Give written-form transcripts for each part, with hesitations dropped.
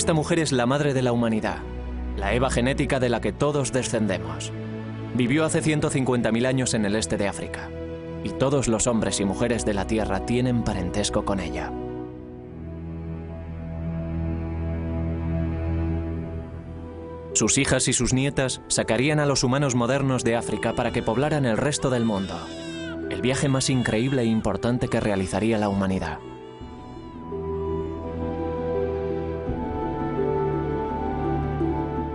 Esta mujer es la madre de la humanidad, la Eva genética de la que todos descendemos. Vivió hace 150.000 años en el este de África, y todos los hombres y mujeres de la Tierra tienen parentesco con ella. Sus hijas y sus nietas sacarían a los humanos modernos de África para que poblaran el resto del mundo. El viaje más increíble e importante que realizaría la humanidad.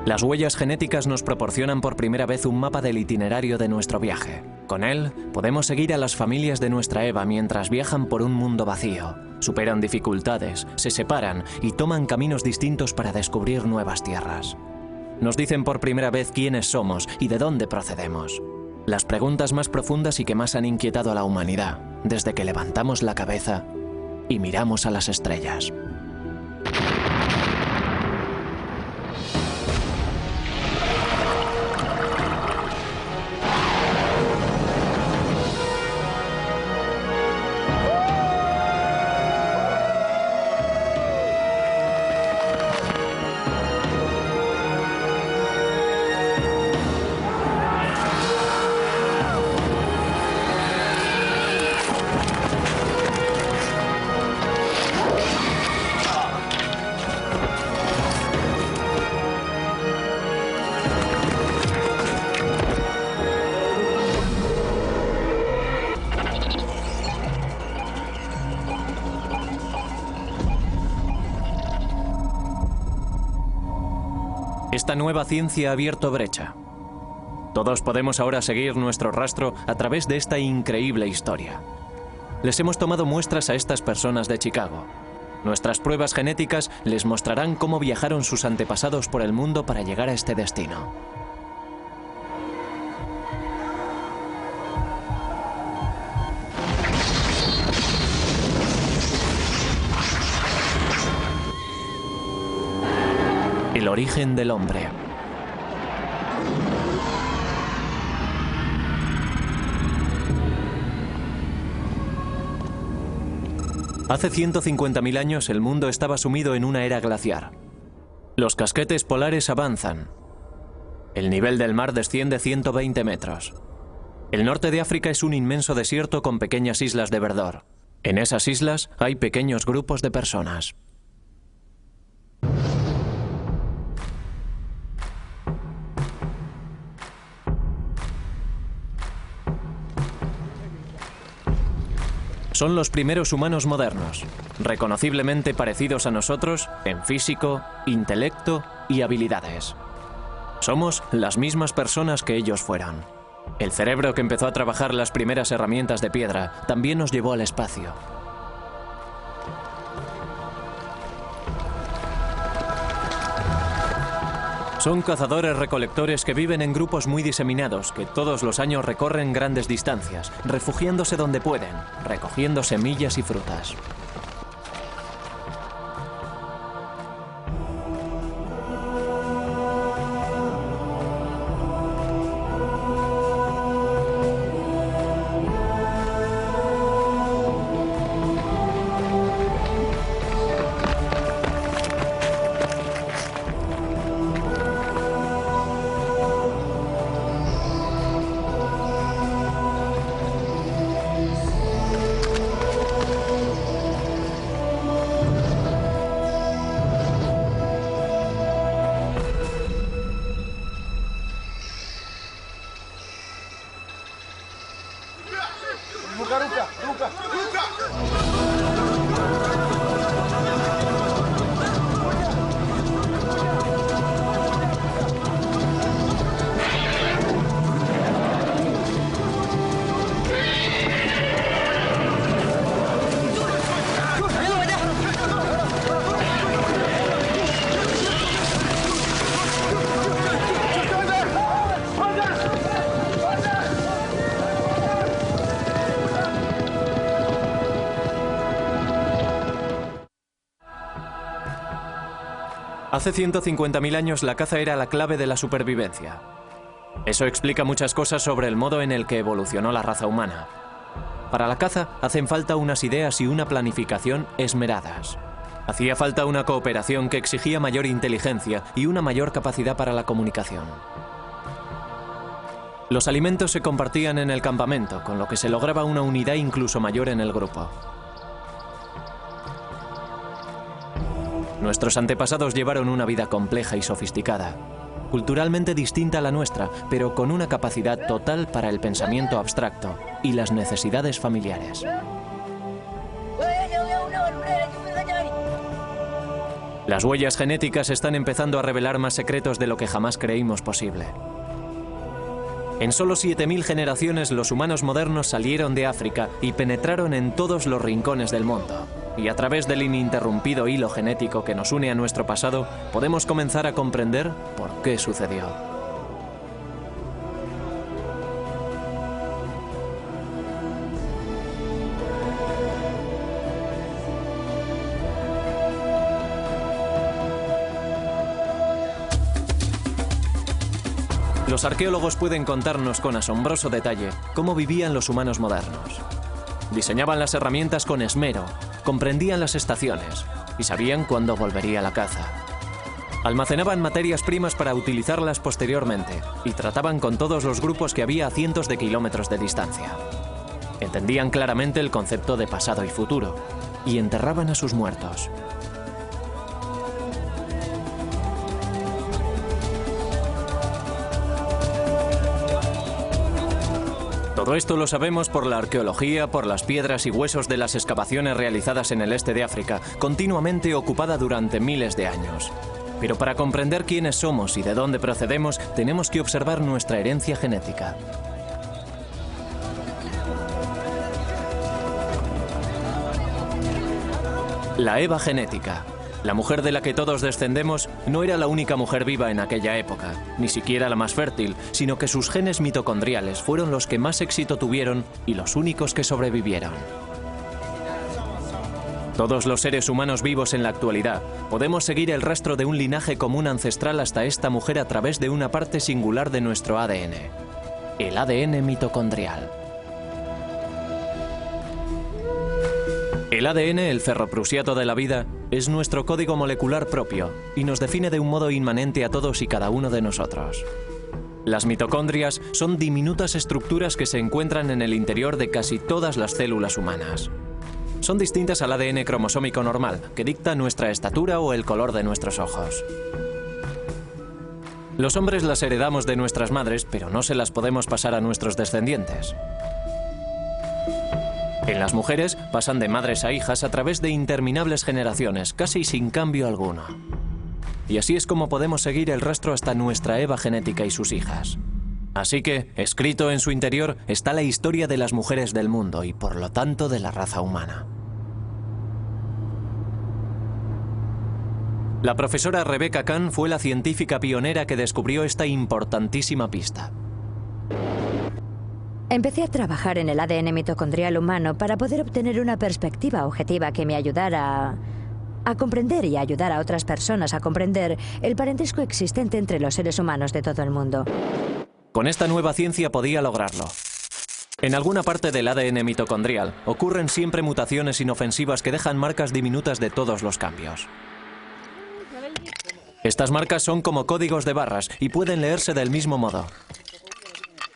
Las huellas genéticas nos proporcionan por primera vez un mapa del itinerario de nuestro viaje. Con él, podemos seguir a las familias de nuestra Eva mientras viajan por un mundo vacío, superan dificultades, se separan y toman caminos distintos para descubrir nuevas tierras. Nos dicen por primera vez quiénes somos y de dónde procedemos. Las preguntas más profundas y que más han inquietado a la humanidad, desde que levantamos la cabeza y miramos a las estrellas. Esta nueva ciencia ha abierto brecha. Todos podemos ahora seguir nuestro rastro a través de esta increíble historia. Les hemos tomado muestras a estas personas de Chicago. Nuestras pruebas genéticas les mostrarán cómo viajaron sus antepasados por el mundo para llegar a este destino. El origen del hombre. Hace 150.000 años el mundo estaba sumido en una era glaciar. Los casquetes polares avanzan. El nivel del mar desciende 120 metros. El norte de África es un inmenso desierto con pequeñas islas de verdor. En esas islas hay pequeños grupos de personas. Son los primeros humanos modernos, reconociblemente parecidos a nosotros en físico, intelecto y habilidades. Somos las mismas personas que ellos fueron. El cerebro que empezó a trabajar las primeras herramientas de piedra también nos llevó al espacio. Son cazadores-recolectores que viven en grupos muy diseminados, que todos los años recorren grandes distancias, refugiándose donde pueden, recogiendo semillas y frutas. Hace 150.000 años la caza era la clave de la supervivencia. Eso explica muchas cosas sobre el modo en el que evolucionó la raza humana. Para la caza hacen falta unas ideas y una planificación esmeradas. Hacía falta una cooperación que exigía mayor inteligencia y una mayor capacidad para la comunicación. Los alimentos se compartían en el campamento, con lo que se lograba una unidad incluso mayor en el grupo. Nuestros antepasados llevaron una vida compleja y sofisticada, culturalmente distinta a la nuestra, pero con una capacidad total para el pensamiento abstracto y las necesidades familiares. Las huellas genéticas están empezando a revelar más secretos de lo que jamás creímos posible. En solo 7000 generaciones los humanos modernos salieron de África y penetraron en todos los rincones del mundo. Y a través del ininterrumpido hilo genético que nos une a nuestro pasado, podemos comenzar a comprender por qué sucedió. Los arqueólogos pueden contarnos con asombroso detalle cómo vivían los humanos modernos. Diseñaban las herramientas con esmero, comprendían las estaciones y sabían cuándo volvería la caza. Almacenaban materias primas para utilizarlas posteriormente y trataban con todos los grupos que había a cientos de kilómetros de distancia. Entendían claramente el concepto de pasado y futuro y enterraban a sus muertos. Todo esto lo sabemos por la arqueología, por las piedras y huesos de las excavaciones realizadas en el este de África, continuamente ocupada durante miles de años. Pero para comprender quiénes somos y de dónde procedemos, tenemos que observar nuestra herencia genética. La Eva genética. La mujer de la que todos descendemos no era la única mujer viva en aquella época, ni siquiera la más fértil, sino que sus genes mitocondriales fueron los que más éxito tuvieron y los únicos que sobrevivieron. Todos los seres humanos vivos en la actualidad podemos seguir el rastro de un linaje común ancestral hasta esta mujer a través de una parte singular de nuestro ADN, el ADN mitocondrial. El ADN, el ferroprusiato de la vida, es nuestro código molecular propio y nos define de un modo inmanente a todos y cada uno de nosotros. Las mitocondrias son diminutas estructuras que se encuentran en el interior de casi todas las células humanas. Son distintas al ADN cromosómico normal, que dicta nuestra estatura o el color de nuestros ojos. Los hombres las heredamos de nuestras madres, pero no se las podemos pasar a nuestros descendientes. En las mujeres pasan de madres a hijas a través de interminables generaciones, casi sin cambio alguno. Y así es como podemos seguir el rastro hasta nuestra Eva genética y sus hijas. Así que, escrito en su interior, está la historia de las mujeres del mundo y, por lo tanto, de la raza humana. La profesora Rebecca Kahn fue la científica pionera que descubrió esta importantísima pista. Empecé a trabajar en el ADN mitocondrial humano para poder obtener una perspectiva objetiva que me ayudara a comprender y a ayudar a otras personas a comprender el parentesco existente entre los seres humanos de todo el mundo. Con esta nueva ciencia podía lograrlo. En alguna parte del ADN mitocondrial ocurren siempre mutaciones inofensivas que dejan marcas diminutas de todos los cambios. Estas marcas son como códigos de barras y pueden leerse del mismo modo.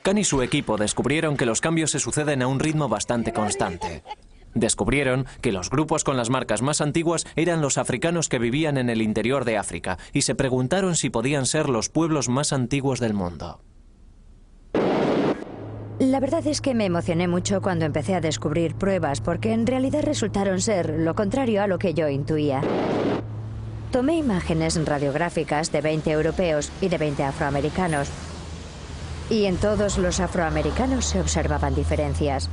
Kahn y su equipo descubrieron que los cambios se suceden a un ritmo bastante constante. Descubrieron que los grupos con las marcas más antiguas eran los africanos que vivían en el interior de África y se preguntaron si podían ser los pueblos más antiguos del mundo. La verdad es que me emocioné mucho cuando empecé a descubrir pruebas porque en realidad resultaron ser lo contrario a lo que yo intuía. Tomé imágenes radiográficas de 20 europeos y de 20 afroamericanos. Y en todos los afroamericanos se observaban diferencias.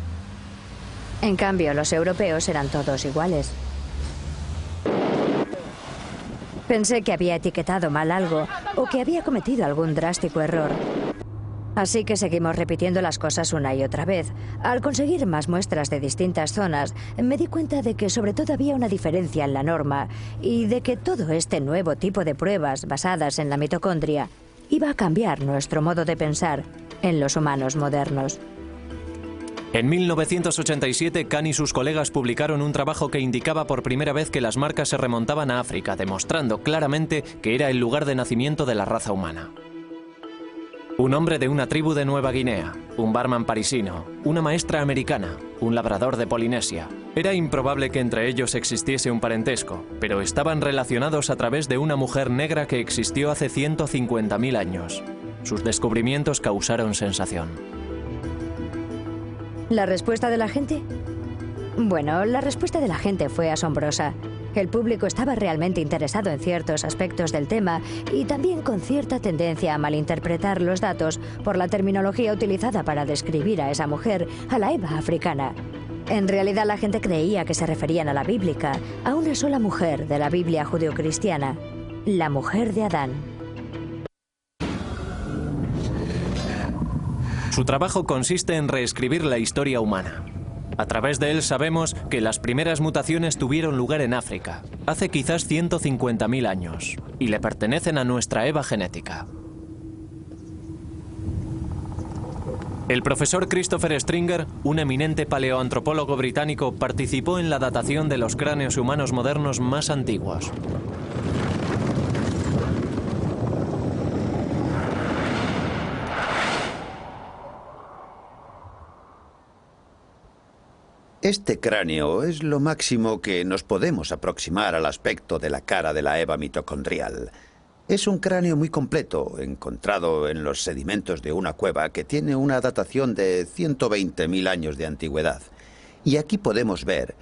En cambio, los europeos eran todos iguales. Pensé que había etiquetado mal algo o que había cometido algún drástico error. Así que seguimos repitiendo las cosas una y otra vez. Al conseguir más muestras de distintas zonas, me di cuenta de que sobre todo había una diferencia en la norma y de que todo este nuevo tipo de pruebas basadas en la mitocondria iba a cambiar nuestro modo de pensar en los humanos modernos. En 1987, Khan y sus colegas publicaron un trabajo que indicaba por primera vez que las marcas se remontaban a África, demostrando claramente que era el lugar de nacimiento de la raza humana. Un hombre de una tribu de Nueva Guinea, un barman parisino, una maestra americana, un labrador de Polinesia. Era improbable que entre ellos existiese un parentesco, pero estaban relacionados a través de una mujer negra que existió hace 150.000 años. Sus descubrimientos causaron sensación. ¿La respuesta de la gente? Bueno, la respuesta de la gente fue asombrosa. El público estaba realmente interesado en ciertos aspectos del tema y también con cierta tendencia a malinterpretar los datos por la terminología utilizada para describir a esa mujer, a la Eva africana. En realidad la gente creía que se referían a la bíblica, a una sola mujer de la Biblia judeocristiana, la mujer de Adán. Su trabajo consiste en reescribir la historia humana. A través de él sabemos que las primeras mutaciones tuvieron lugar en África, hace quizás 150.000 años, y le pertenecen a nuestra Eva genética. El profesor Christopher Stringer, un eminente paleoantropólogo británico, participó en la datación de los cráneos humanos modernos más antiguos. Este cráneo es lo máximo que nos podemos aproximar al aspecto de la cara de la Eva mitocondrial. Es un cráneo muy completo, encontrado en los sedimentos de una cueva que tiene una datación de 120.000 años de antigüedad. Y aquí podemos ver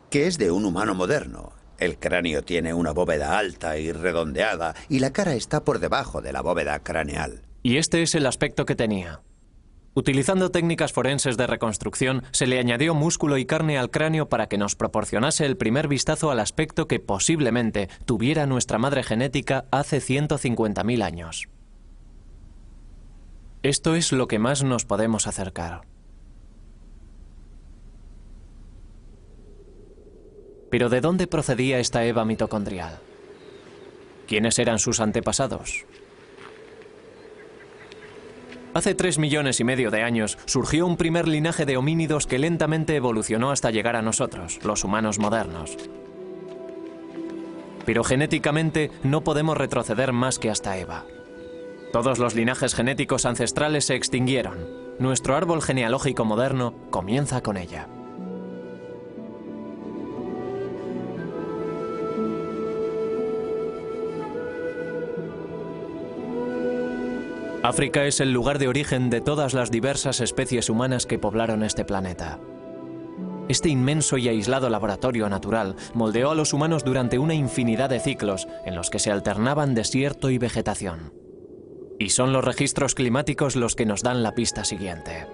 que es de un humano moderno. El cráneo tiene una bóveda alta y redondeada y la cara está por debajo de la bóveda craneal. Y este es el aspecto que tenía. Utilizando técnicas forenses de reconstrucción, se le añadió músculo y carne al cráneo para que nos proporcionase el primer vistazo al aspecto que posiblemente tuviera nuestra madre genética hace 150.000 años. Esto es lo que más nos podemos acercar. Pero ¿de dónde procedía esta Eva mitocondrial? ¿Quiénes eran sus antepasados? Hace 3,5 millones de años surgió un primer linaje de homínidos que lentamente evolucionó hasta llegar a nosotros, los humanos modernos. Pero genéticamente no podemos retroceder más que hasta Eva. Todos los linajes genéticos ancestrales se extinguieron. Nuestro árbol genealógico moderno comienza con ella. África es el lugar de origen de todas las diversas especies humanas que poblaron este planeta. Este inmenso y aislado laboratorio natural moldeó a los humanos durante una infinidad de ciclos en los que se alternaban desierto y vegetación. Y son los registros climáticos los que nos dan la pista siguiente.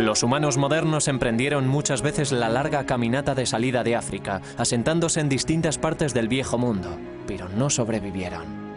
Los humanos modernos emprendieron muchas veces la larga caminata de salida de África, asentándose en distintas partes del viejo mundo, pero no sobrevivieron.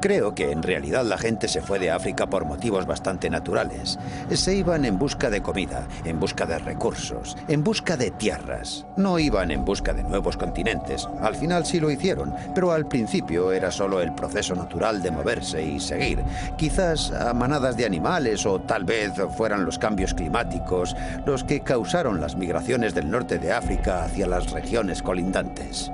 Creo que en realidad la gente se fue de África por motivos bastante naturales. Se iban en busca de comida, en busca de recursos, en busca de tierras. No iban en busca de nuevos continentes. Al final sí lo hicieron, pero al principio era solo el proceso natural de moverse y seguir. Quizás a manadas de animales o tal vez fueran los cambios climáticos los que causaron las migraciones del norte de África hacia las regiones colindantes.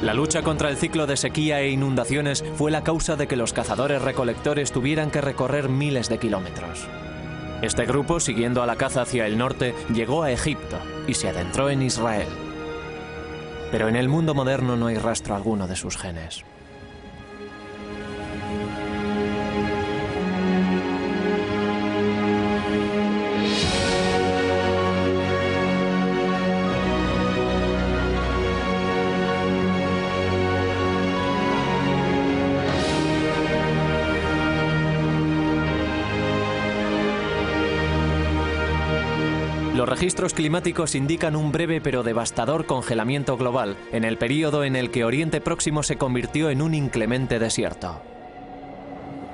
La lucha contra el ciclo de sequía e inundaciones fue la causa de que los cazadores-recolectores tuvieran que recorrer miles de kilómetros. Este grupo, siguiendo a la caza hacia el norte, llegó a Egipto y se adentró en Israel. Pero en el mundo moderno no hay rastro alguno de sus genes. Los registros climáticos indican un breve pero devastador congelamiento global en el período en el que Oriente Próximo se convirtió en un inclemente desierto.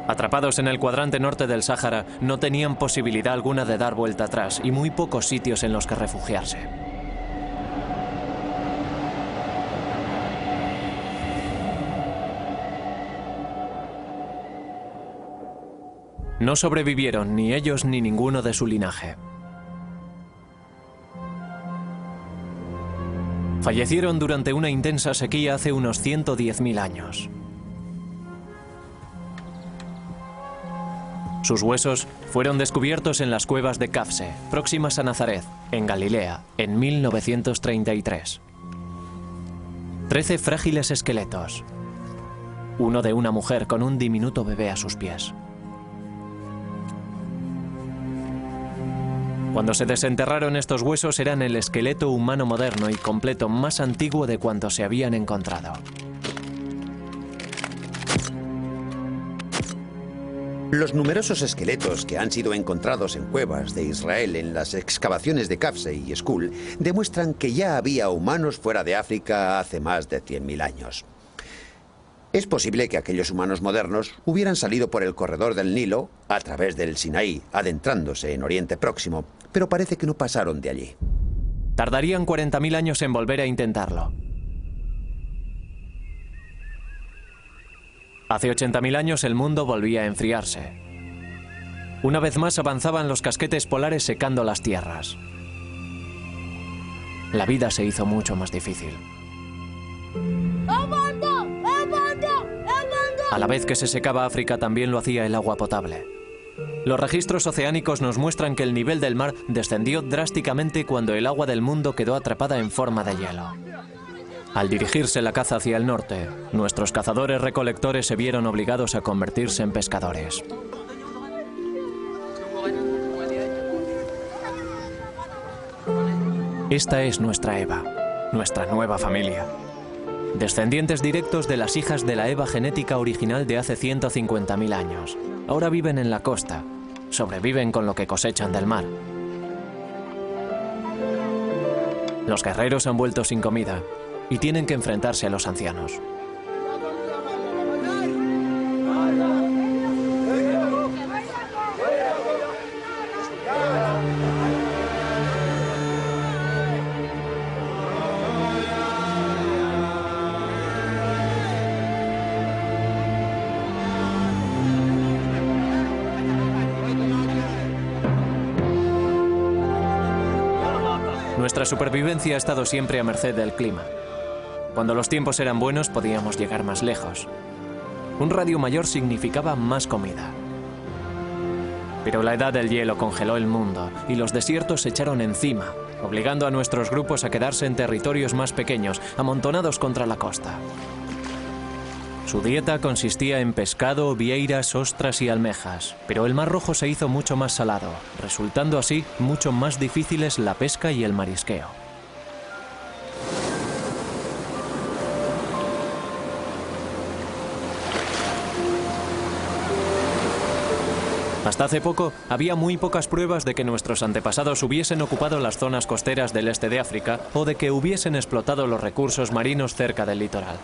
Atrapados en el cuadrante norte del Sáhara, no tenían posibilidad alguna de dar vuelta atrás y muy pocos sitios en los que refugiarse. No sobrevivieron ni ellos ni ninguno de su linaje. Fallecieron durante una intensa sequía hace unos 110.000 años. Sus huesos fueron descubiertos en las cuevas de Kafse, próximas a Nazaret, en Galilea, en 1933. 13 frágiles esqueletos. Uno de una mujer con un diminuto bebé a sus pies. Cuando se desenterraron estos huesos eran el esqueleto humano moderno y completo más antiguo de cuantos se habían encontrado. Los numerosos esqueletos que han sido encontrados en cuevas de Israel en las excavaciones de Kafse y Skul demuestran que ya había humanos fuera de África hace más de 100.000 años. Es posible que aquellos humanos modernos hubieran salido por el corredor del Nilo, a través del Sinaí, adentrándose en Oriente Próximo, pero parece que no pasaron de allí. Tardarían 40.000 años en volver a intentarlo. Hace 80.000 años el mundo volvía a enfriarse. Una vez más avanzaban los casquetes polares secando las tierras. La vida se hizo mucho más difícil. A la vez que se secaba África, también lo hacía el agua potable. Los registros oceánicos nos muestran que el nivel del mar descendió drásticamente cuando el agua del mundo quedó atrapada en forma de hielo. Al dirigirse la caza hacia el norte, nuestros cazadores-recolectores se vieron obligados a convertirse en pescadores. Esta es nuestra Eva, nuestra nueva familia. Descendientes directos de las hijas de la Eva genética original de hace 150.000 años. Ahora viven en la costa, sobreviven con lo que cosechan del mar. Los guerreros han vuelto sin comida y tienen que enfrentarse a los ancianos. Nuestra supervivencia ha estado siempre a merced del clima. Cuando los tiempos eran buenos podíamos llegar más lejos. Un radio mayor significaba más comida. Pero la edad del hielo congeló el mundo y los desiertos se echaron encima, obligando a nuestros grupos a quedarse en territorios más pequeños, amontonados contra la costa. Su dieta consistía en pescado, vieiras, ostras y almejas, pero el Mar Rojo se hizo mucho más salado, resultando así mucho más difíciles la pesca y el marisqueo. Hasta hace poco, había muy pocas pruebas de que nuestros antepasados hubiesen ocupado las zonas costeras del este de África o de que hubiesen explotado los recursos marinos cerca del litoral.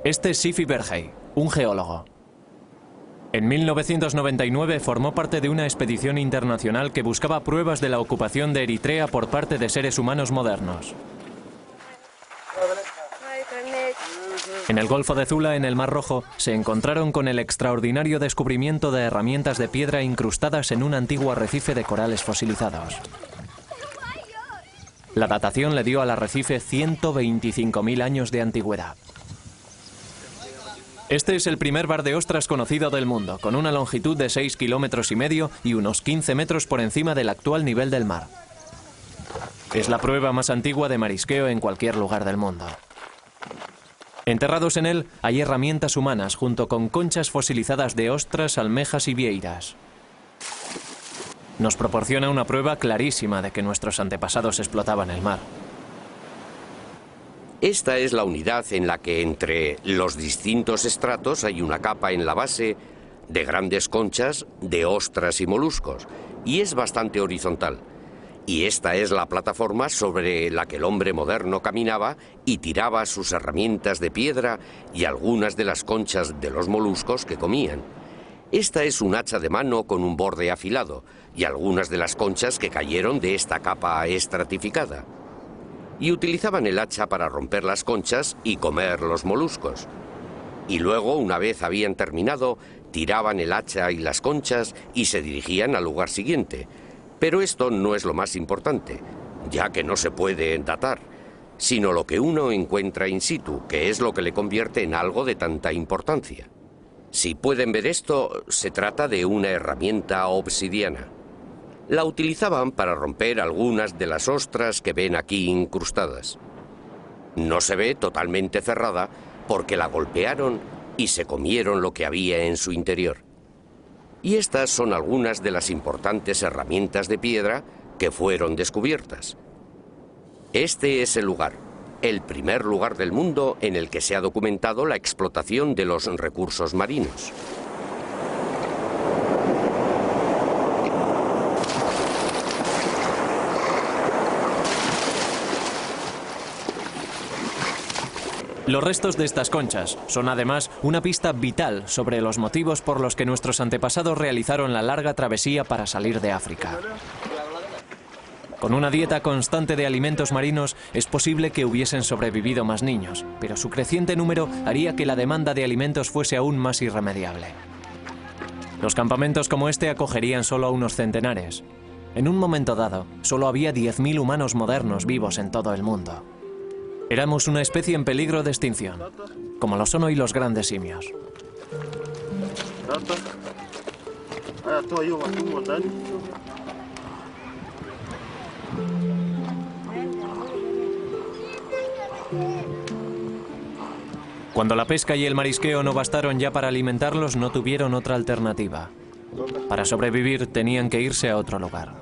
Este es Sifi Berhey, un geólogo. En 1999 formó parte de una expedición internacional que buscaba pruebas de la ocupación de Eritrea por parte de seres humanos modernos. En el Golfo de Zula, en el Mar Rojo, se encontraron con el extraordinario descubrimiento de herramientas de piedra incrustadas en un antiguo arrecife de corales fosilizados. La datación le dio al arrecife 125.000 años de antigüedad. Este es el primer bar de ostras conocido del mundo, con una longitud de 6,5 kilómetros y unos 15 metros por encima del actual nivel del mar. Es la prueba más antigua de marisqueo en cualquier lugar del mundo. Enterrados en él hay herramientas humanas junto con conchas fosilizadas de ostras, almejas y vieiras. Nos proporciona una prueba clarísima de que nuestros antepasados explotaban el mar. Esta es la unidad en la que entre los distintos estratos hay una capa en la base de grandes conchas, de ostras y moluscos, y es bastante horizontal. Y esta es la plataforma sobre la que el hombre moderno caminaba y tiraba sus herramientas de piedra y algunas de las conchas de los moluscos que comían. Esta es un hacha de mano con un borde afilado y algunas de las conchas que cayeron de esta capa estratificada. Y utilizaban el hacha para romper las conchas y comer los moluscos. Y luego, una vez habían terminado, tiraban el hacha y las conchas y se dirigían al lugar siguiente. Pero esto no es lo más importante, ya que no se puede datar, sino lo que uno encuentra in situ, que es lo que le convierte en algo de tanta importancia. Si pueden ver esto, se trata de una herramienta obsidiana. La utilizaban para romper algunas de las ostras que ven aquí incrustadas. No se ve totalmente cerrada porque la golpearon y se comieron lo que había en su interior. Y estas son algunas de las importantes herramientas de piedra que fueron descubiertas. Este es el lugar, el primer lugar del mundo en el que se ha documentado la explotación de los recursos marinos. Los restos de estas conchas son además una pista vital sobre los motivos por los que nuestros antepasados realizaron la larga travesía para salir de África. Con una dieta constante de alimentos marinos es posible que hubiesen sobrevivido más niños, pero su creciente número haría que la demanda de alimentos fuese aún más irremediable. Los campamentos como este acogerían solo a unos centenares. En un momento dado, solo había 10.000 humanos modernos vivos en todo el mundo. Éramos una especie en peligro de extinción, como lo son hoy los grandes simios. Cuando la pesca y el marisqueo no bastaron ya para alimentarlos, no tuvieron otra alternativa. Para sobrevivir tenían que irse a otro lugar.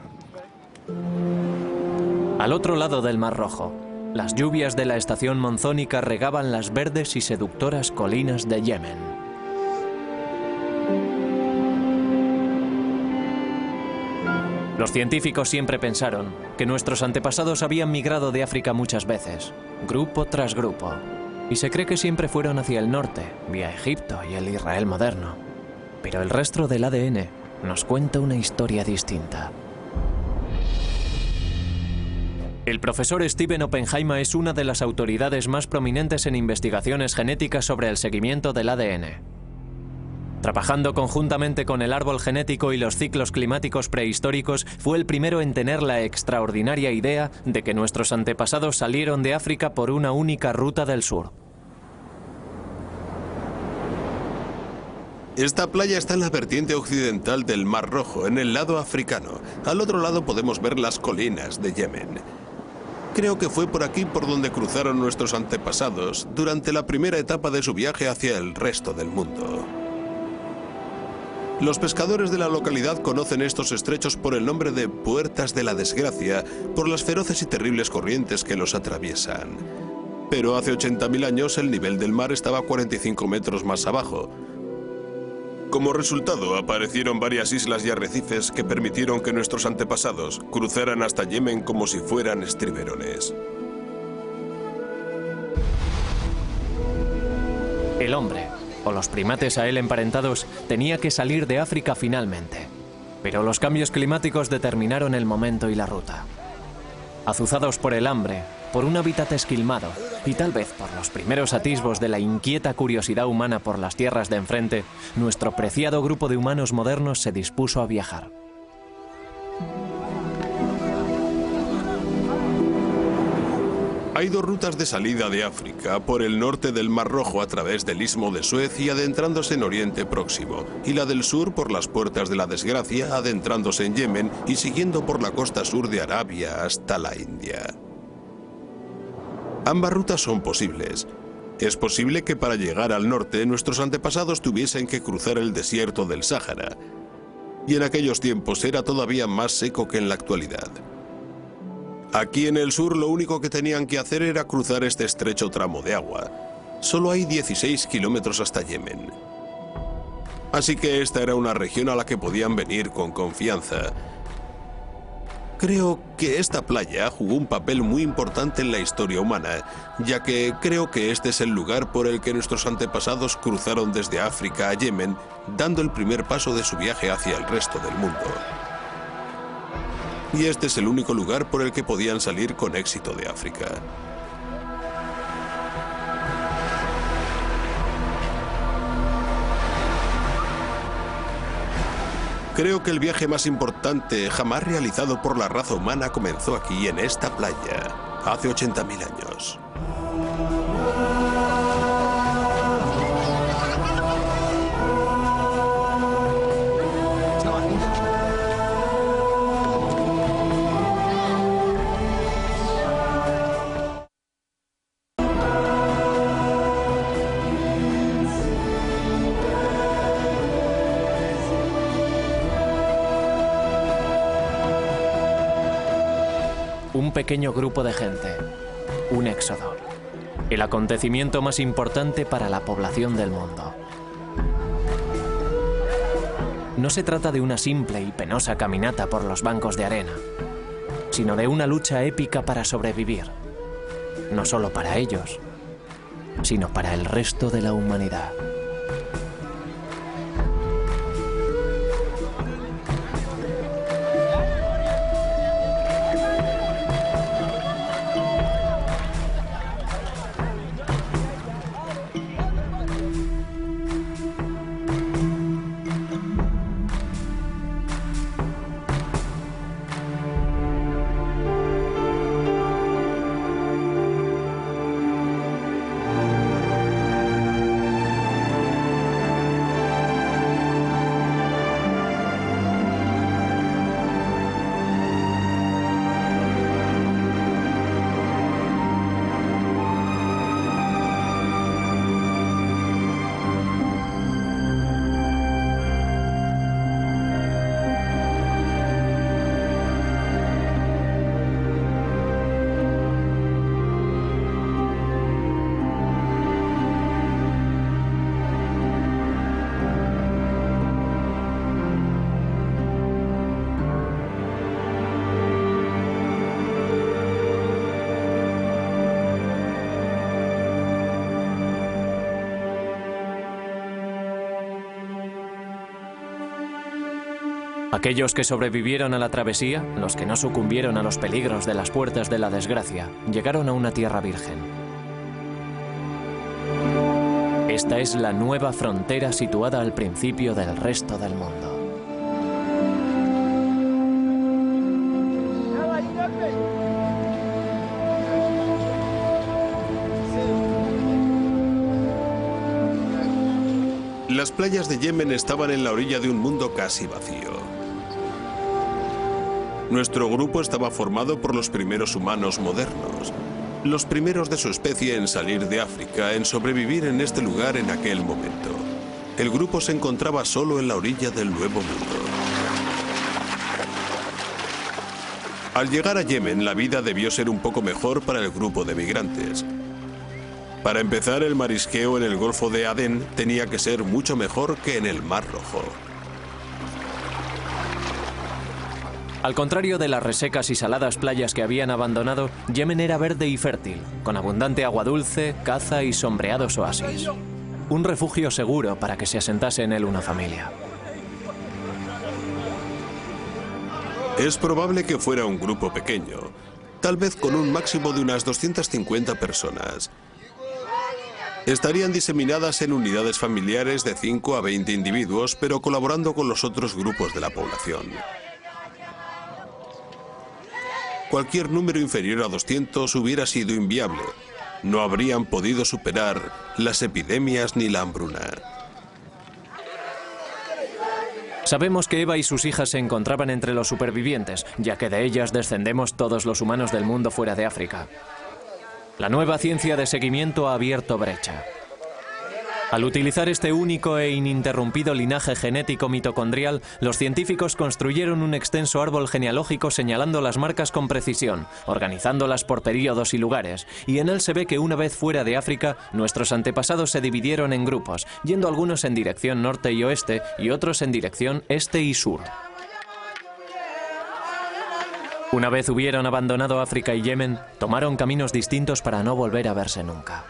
Al otro lado del Mar Rojo, las lluvias de la estación monzónica regaban las verdes y seductoras colinas de Yemen. Los científicos siempre pensaron que nuestros antepasados habían migrado de África muchas veces, grupo tras grupo, y se cree que siempre fueron hacia el norte, vía Egipto y el Israel moderno. Pero el resto del ADN nos cuenta una historia distinta. El profesor Stephen Oppenheimer es una de las autoridades más prominentes en investigaciones genéticas sobre el seguimiento del ADN. Trabajando conjuntamente con el árbol genético y los ciclos climáticos prehistóricos, fue el primero en tener la extraordinaria idea de que nuestros antepasados salieron de África por una única ruta del sur. Esta playa está en la vertiente occidental del Mar Rojo, en el lado africano. Al otro lado podemos ver las colinas de Yemen. Creo que fue por aquí por donde cruzaron nuestros antepasados durante la primera etapa de su viaje hacia el resto del mundo. Los pescadores de la localidad conocen estos estrechos por el nombre de Puertas de la Desgracia, por las feroces y terribles corrientes que los atraviesan. Pero hace 80.000 años el nivel del mar estaba 45 metros más abajo. Como resultado, aparecieron varias islas y arrecifes que permitieron que nuestros antepasados cruzaran hasta Yemen como si fueran estriberones. El hombre, o los primates a él emparentados, tenía que salir de África finalmente. Pero los cambios climáticos determinaron el momento y la ruta. Azuzados por el hambre, por un hábitat esquilmado y tal vez por los primeros atisbos de la inquieta curiosidad humana por las tierras de enfrente, nuestro preciado grupo de humanos modernos se dispuso a viajar. Hay dos rutas de salida de África, por el norte del Mar Rojo a través del Istmo de Suez y adentrándose en Oriente Próximo, y la del sur por las Puertas de la Desgracia, adentrándose en Yemen y siguiendo por la costa sur de Arabia hasta la India. Ambas rutas son posibles. Es posible que para llegar al norte nuestros antepasados tuviesen que cruzar el desierto del Sáhara, y en aquellos tiempos era todavía más seco que en la actualidad. Aquí en el sur lo único que tenían que hacer era cruzar este estrecho tramo de agua. Solo hay 16 kilómetros hasta Yemen. Así que esta era una región a la que podían venir con confianza. Creo que esta playa jugó un papel muy importante en la historia humana, ya que creo que este es el lugar por el que nuestros antepasados cruzaron desde África a Yemen, dando el primer paso de su viaje hacia el resto del mundo. Y este es el único lugar por el que podían salir con éxito de África. Creo que el viaje más importante jamás realizado por la raza humana comenzó aquí, en esta playa, hace 80.000 años. Un pequeño grupo de gente, un éxodo, el acontecimiento más importante para la población del mundo. No se trata de una simple y penosa caminata por los bancos de arena, sino de una lucha épica para sobrevivir, no solo para ellos, sino para el resto de la humanidad. Aquellos que sobrevivieron a la travesía, los que no sucumbieron a los peligros de las puertas de la desgracia, llegaron a una tierra virgen. Esta es la nueva frontera situada al principio del resto del mundo. Las playas de Yemen estaban en la orilla de un mundo casi vacío. Nuestro grupo estaba formado por los primeros humanos modernos, los primeros de su especie en salir de África, en sobrevivir en este lugar en aquel momento. El grupo se encontraba solo en la orilla del Nuevo Mundo. Al llegar a Yemen, la vida debió ser un poco mejor para el grupo de migrantes. Para empezar, el marisqueo en el Golfo de Adén tenía que ser mucho mejor que en el Mar Rojo. Al contrario de las resecas y saladas playas que habían abandonado, Yemen era verde y fértil, con abundante agua dulce, caza y sombreados oasis. Un refugio seguro para que se asentase en él una familia. Es probable que fuera un grupo pequeño, tal vez con un máximo de unas 250 personas. Estarían diseminadas en unidades familiares de 5 a 20 individuos, pero colaborando con los otros grupos de la población. Cualquier número inferior a 200 hubiera sido inviable. No habrían podido superar las epidemias ni la hambruna. Sabemos que Eva y sus hijas se encontraban entre los supervivientes, ya que de ellas descendemos todos los humanos del mundo fuera de África. La nueva ciencia de seguimiento ha abierto brecha. Al utilizar este único e ininterrumpido linaje genético mitocondrial, los científicos construyeron un extenso árbol genealógico señalando las marcas con precisión, organizándolas por períodos y lugares, y en él se ve que una vez fuera de África, nuestros antepasados se dividieron en grupos, yendo algunos en dirección norte y oeste y otros en dirección este y sur. Una vez hubieron abandonado África y Yemen, tomaron caminos distintos para no volver a verse nunca.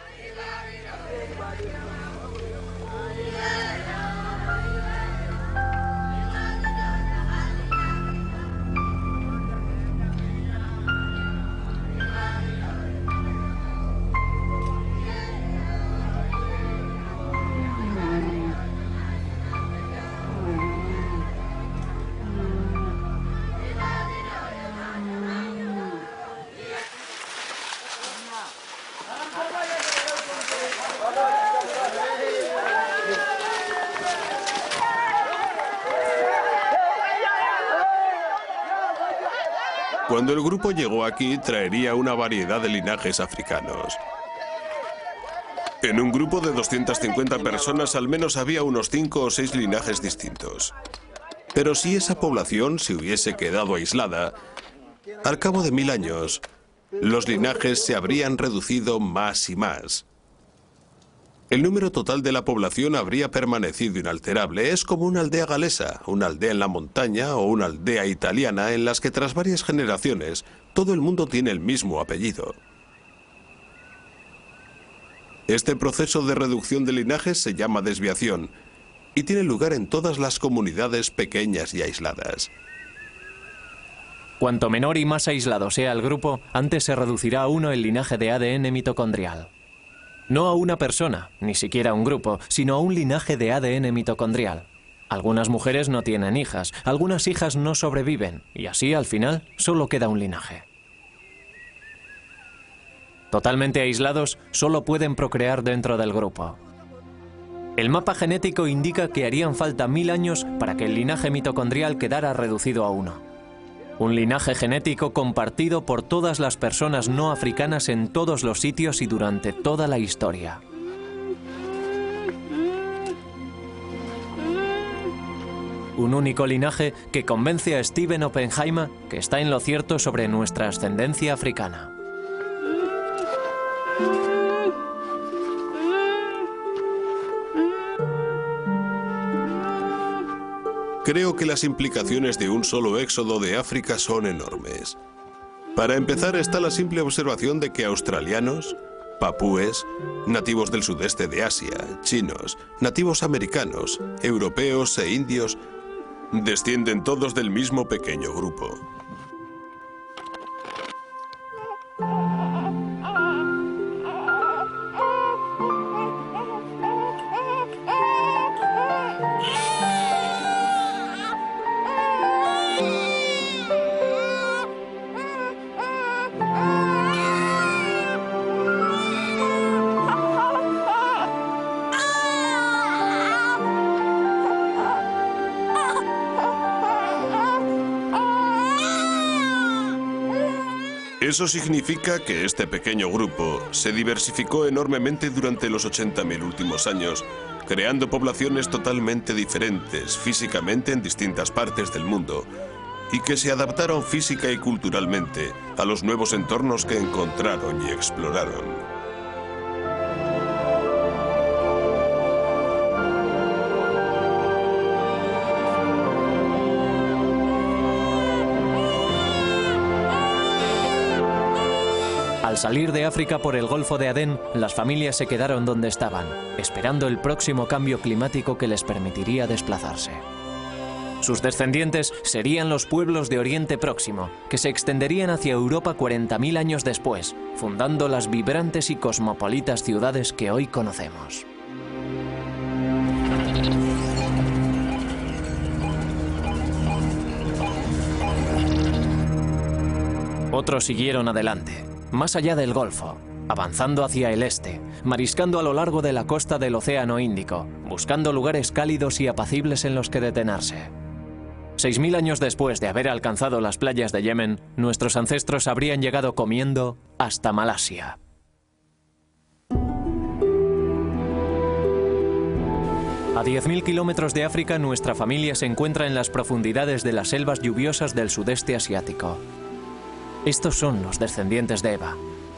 Cuando el grupo llegó aquí, traería una variedad de linajes africanos. En un grupo de 250 personas, al menos había unos 5 o 6 linajes distintos. Pero si esa población se hubiese quedado aislada, al cabo de 1000 años, los linajes se habrían reducido más y más. El número total de la población habría permanecido inalterable. Es como una aldea galesa, una aldea en la montaña o una aldea italiana en las que tras varias generaciones todo el mundo tiene el mismo apellido. Este proceso de reducción de linajes se llama desviación y tiene lugar en todas las comunidades pequeñas y aisladas. Cuanto menor y más aislado sea el grupo, antes se reducirá a uno el linaje de ADN mitocondrial. No a una persona, ni siquiera a un grupo, sino a un linaje de ADN mitocondrial. Algunas mujeres no tienen hijas, algunas hijas no sobreviven, y así al final solo queda un linaje. Totalmente aislados, solo pueden procrear dentro del grupo. El mapa genético indica que harían falta 1000 años para que el linaje mitocondrial quedara reducido a uno. Un linaje genético compartido por todas las personas no africanas en todos los sitios y durante toda la historia. Un único linaje que convence a Stephen Oppenheimer que está en lo cierto sobre nuestra ascendencia africana. Creo que las implicaciones de un solo éxodo de África son enormes. Para empezar está la simple observación de que australianos, papúes, nativos del sudeste de Asia, chinos, nativos americanos, europeos e indios descienden todos del mismo pequeño grupo. Eso significa que este pequeño grupo se diversificó enormemente durante los 80.000 últimos años, creando poblaciones totalmente diferentes físicamente en distintas partes del mundo y que se adaptaron física y culturalmente a los nuevos entornos que encontraron y exploraron. Al salir de África por el Golfo de Adén, las familias se quedaron donde estaban, esperando el próximo cambio climático que les permitiría desplazarse. Sus descendientes serían los pueblos de Oriente Próximo, que se extenderían hacia Europa 40.000 años después, fundando las vibrantes y cosmopolitas ciudades que hoy conocemos. Otros siguieron adelante, más allá del Golfo, avanzando hacia el este, mariscando a lo largo de la costa del Océano Índico, buscando lugares cálidos y apacibles en los que detenerse. 6000 años después de haber alcanzado las playas de Yemen, nuestros ancestros habrían llegado comiendo hasta Malasia. A 10.000 kilómetros de África, nuestra familia se encuentra en las profundidades de las selvas lluviosas del sudeste asiático. Estos son los descendientes de Eva,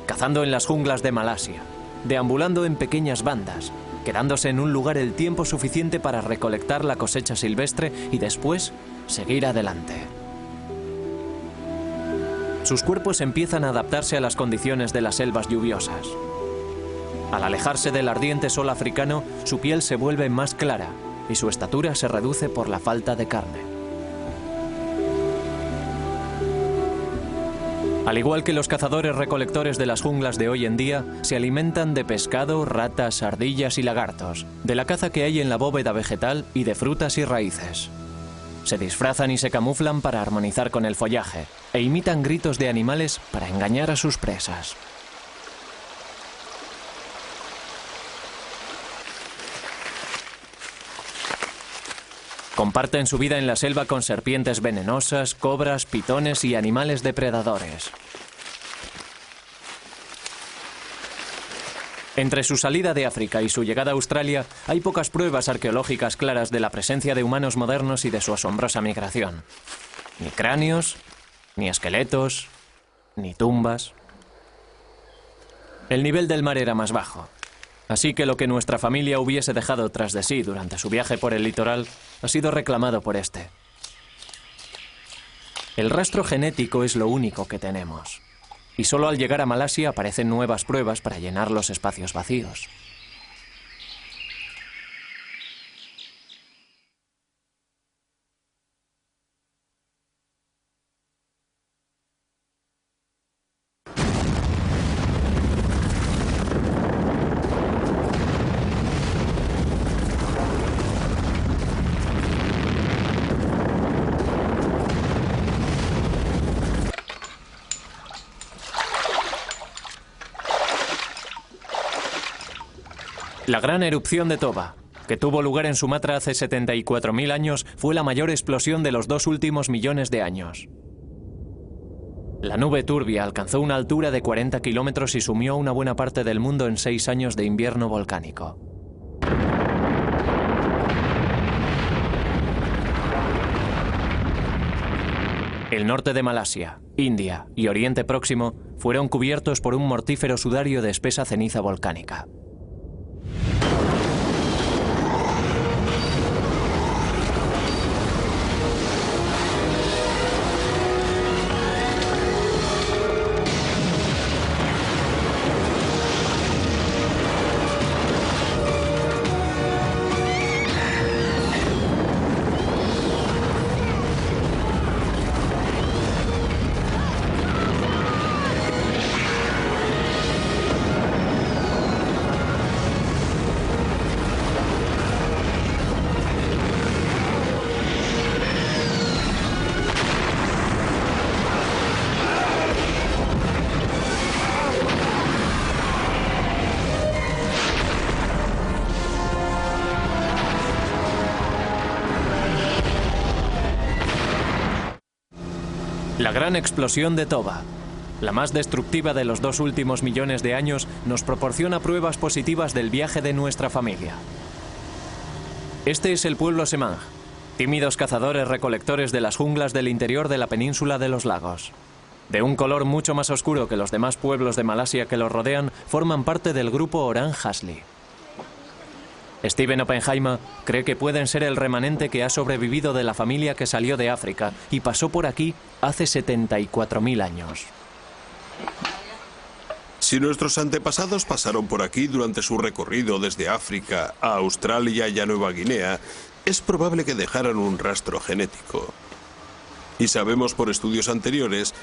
cazando en las junglas de Malasia, deambulando en pequeñas bandas, quedándose en un lugar el tiempo suficiente para recolectar la cosecha silvestre y después seguir adelante. Sus cuerpos empiezan a adaptarse a las condiciones de las selvas lluviosas. Al alejarse del ardiente sol africano, su piel se vuelve más clara y su estatura se reduce por la falta de carne. Al igual que los cazadores-recolectores de las junglas de hoy en día, se alimentan de pescado, ratas, ardillas y lagartos, de la caza que hay en la bóveda vegetal y de frutas y raíces. Se disfrazan y se camuflan para armonizar con el follaje e imitan gritos de animales para engañar a sus presas. Comparten su vida en la selva con serpientes venenosas, cobras, pitones y animales depredadores. Entre su salida de África y su llegada a Australia, hay pocas pruebas arqueológicas claras de la presencia de humanos modernos y de su asombrosa migración. Ni cráneos, ni esqueletos, ni tumbas. El nivel del mar era más bajo. Así que lo que nuestra familia hubiese dejado tras de sí durante su viaje por el litoral ha sido reclamado por este. El rastro genético es lo único que tenemos. Y solo al llegar a Malasia aparecen nuevas pruebas para llenar los espacios vacíos. La gran erupción de Toba, que tuvo lugar en Sumatra hace 74.000 años, fue la mayor explosión de los 2 últimos millones de años. La nube turbia alcanzó una altura de 40 kilómetros y sumió una buena parte del mundo en 6 años de invierno volcánico. El norte de Malasia, India y Oriente Próximo fueron cubiertos por un mortífero sudario de espesa ceniza volcánica. La gran explosión de Toba, la más destructiva de los 2 últimos millones de años, nos proporciona pruebas positivas del viaje de nuestra familia. Este es el pueblo Semang, tímidos cazadores-recolectores de las junglas del interior de la península de los lagos. De un color mucho más oscuro que los demás pueblos de Malasia que los rodean, forman parte del grupo Orang Asli. Stephen Oppenheimer cree que pueden ser el remanente que ha sobrevivido de la familia que salió de África y pasó por aquí hace 74.000 años. Si nuestros antepasados pasaron por aquí durante su recorrido desde África a Australia y a Nueva Guinea, es probable que dejaran un rastro genético. Y sabemos por estudios anteriores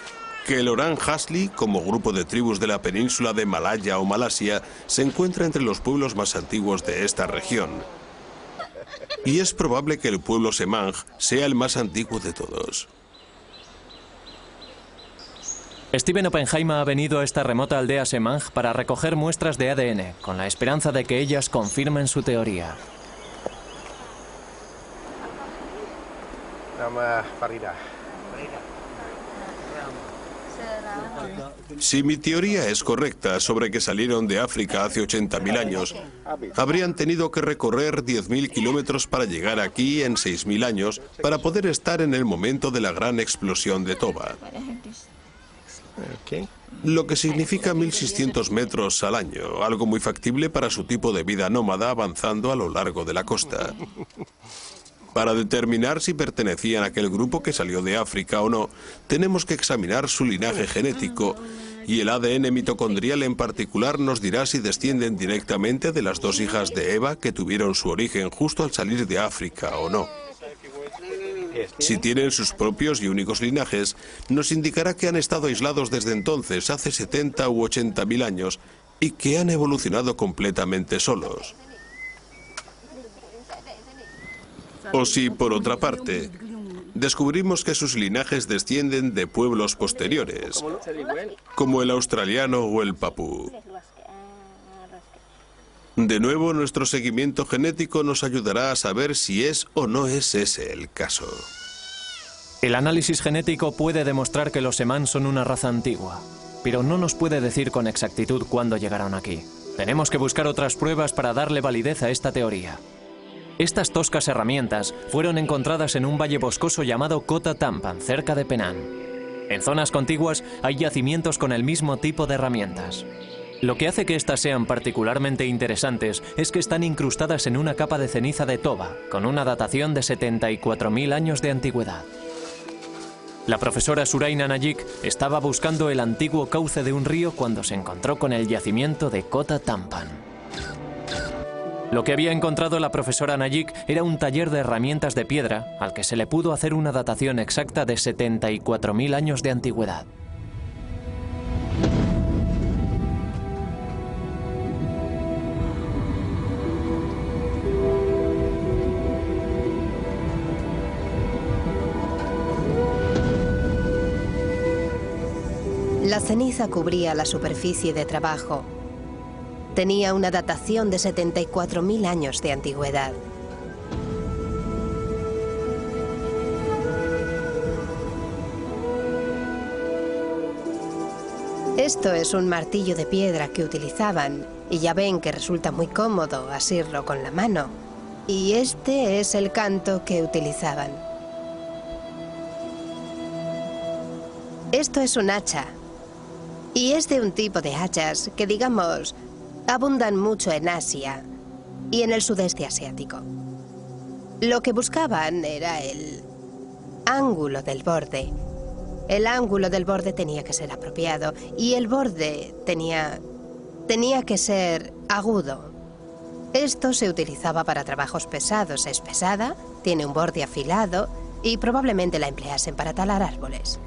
que el Orang Asli, como grupo de tribus de la península de Malaya o Malasia, se encuentra entre los pueblos más antiguos de esta región. Y es probable que el pueblo Semang sea el más antiguo de todos. Stephen Oppenheimer ha venido a esta remota aldea Semang para recoger muestras de ADN, con la esperanza de que ellas confirmen su teoría. Nama Farida. Si mi teoría es correcta sobre que salieron de África hace 80.000 años, habrían tenido que recorrer 10.000 kilómetros para llegar aquí en 6.000 años para poder estar en el momento de la gran explosión de Toba. Lo que significa 1.600 metros al año, algo muy factible para su tipo de vida nómada avanzando a lo largo de la costa. Para determinar si pertenecían a aquel grupo que salió de África o no, tenemos que examinar su linaje genético, y el ADN mitocondrial en particular nos dirá si descienden directamente de las dos hijas de Eva que tuvieron su origen justo al salir de África o no. Si tienen sus propios y únicos linajes, nos indicará que han estado aislados desde entonces, hace 70 u 80.000 años, y que han evolucionado completamente solos. O si, por otra parte, descubrimos que sus linajes descienden de pueblos posteriores, como el australiano o el papú. De nuevo, nuestro seguimiento genético nos ayudará a saber si es o no es ese el caso. El análisis genético puede demostrar que los Semán son una raza antigua, pero no nos puede decir con exactitud cuándo llegaron aquí. Tenemos que buscar otras pruebas para darle validez a esta teoría. Estas toscas herramientas fueron encontradas en un valle boscoso llamado Kota Tampan, cerca de Penang. En zonas contiguas hay yacimientos con el mismo tipo de herramientas. Lo que hace que estas sean particularmente interesantes es que están incrustadas en una capa de ceniza de Toba, con una datación de 74.000 años de antigüedad. La profesora Suraina Nayik estaba buscando el antiguo cauce de un río cuando se encontró con el yacimiento de Kota Tampan. Lo que había encontrado la profesora Nayik era un taller de herramientas de piedra al que se le pudo hacer una datación exacta de 74.000 años de antigüedad. La ceniza cubría la superficie de trabajo. Tenía una datación de 74.000 años de antigüedad. Esto es un martillo de piedra que utilizaban, y ya ven que resulta muy cómodo asirlo con la mano. Y este es el canto que utilizaban. Esto es un hacha. Y es de un tipo de hachas que, digamos, abundan mucho en Asia y en el sudeste asiático. Lo que buscaban era el ángulo del borde. El ángulo del borde tenía que ser apropiado y el borde tenía que ser agudo. Esto se utilizaba para trabajos pesados. Es pesada, tiene un borde afilado y probablemente la empleasen para talar árboles.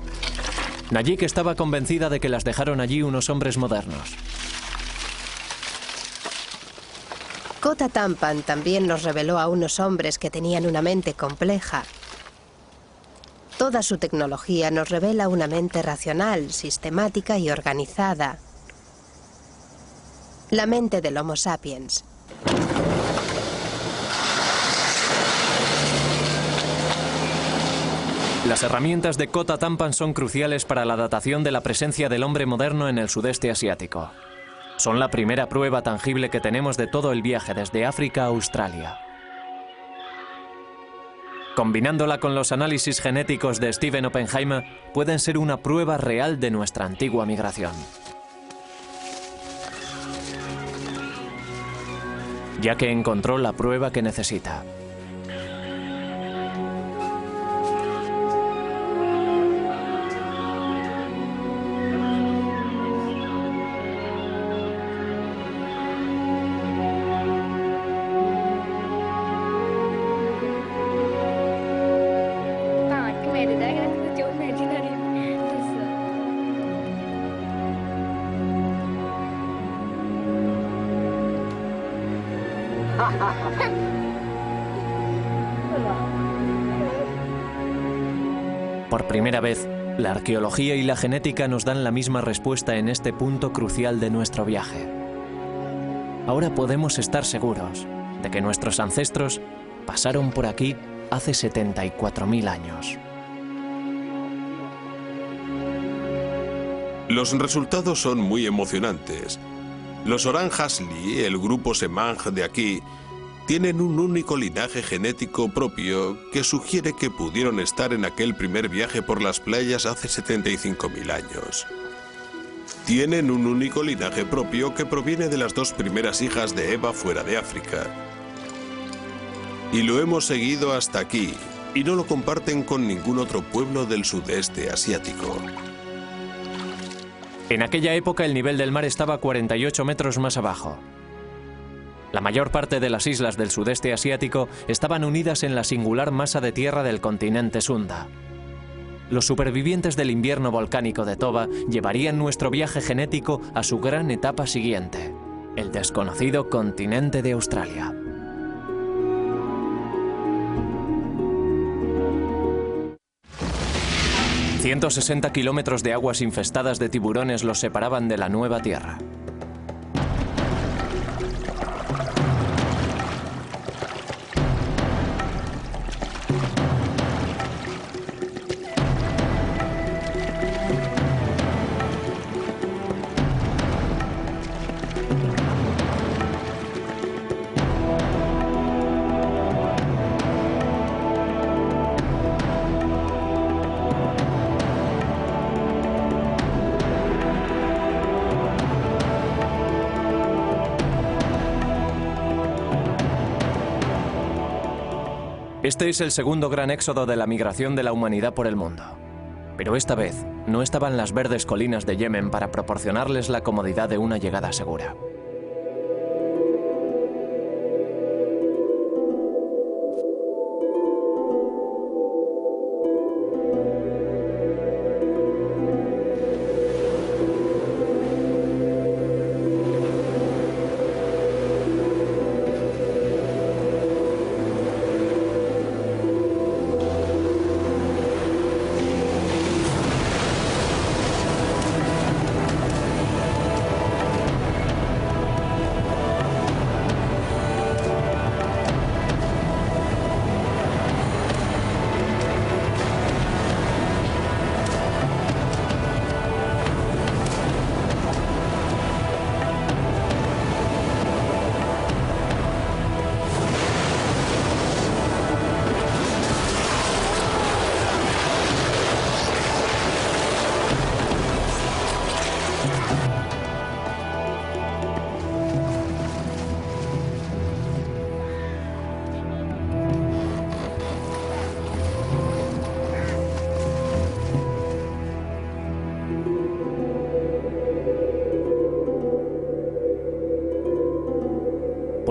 Nayik estaba convencida de que las dejaron allí unos hombres modernos. Kota Tampan también nos reveló a unos hombres que tenían una mente compleja. Toda su tecnología nos revela una mente racional, sistemática y organizada. La mente del Homo sapiens. Las herramientas de Kota Tampan son cruciales para la datación de la presencia del hombre moderno en el sudeste asiático. Son la primera prueba tangible que tenemos de todo el viaje desde África a Australia. Combinándola con los análisis genéticos de Stephen Oppenheimer, pueden ser una prueba real de nuestra antigua migración. Ya que encontró la prueba que necesita. Por primera vez, la arqueología y la genética nos dan la misma respuesta en este punto crucial de nuestro viaje. Ahora podemos estar seguros de que nuestros ancestros pasaron por aquí hace 74.000 años. Los resultados son muy emocionantes. Los Orang Asli, el grupo Semang de aquí, tienen un único linaje genético propio que sugiere que pudieron estar en aquel primer viaje por las playas hace 75.000 años. Tienen un único linaje propio que proviene de las dos primeras hijas de Eva fuera de África. Y lo hemos seguido hasta aquí, y no lo comparten con ningún otro pueblo del sudeste asiático. En aquella época el nivel del mar estaba 48 metros más abajo. La mayor parte de las islas del sudeste asiático estaban unidas en la singular masa de tierra del continente Sunda. Los supervivientes del invierno volcánico de Toba llevarían nuestro viaje genético a su gran etapa siguiente, el desconocido continente de Australia. ...160 kilómetros de aguas infestadas de tiburones los separaban de la nueva tierra. Este es el segundo gran éxodo de la migración de la humanidad por el mundo. Pero esta vez no estaban las verdes colinas de Yemen para proporcionarles la comodidad de una llegada segura.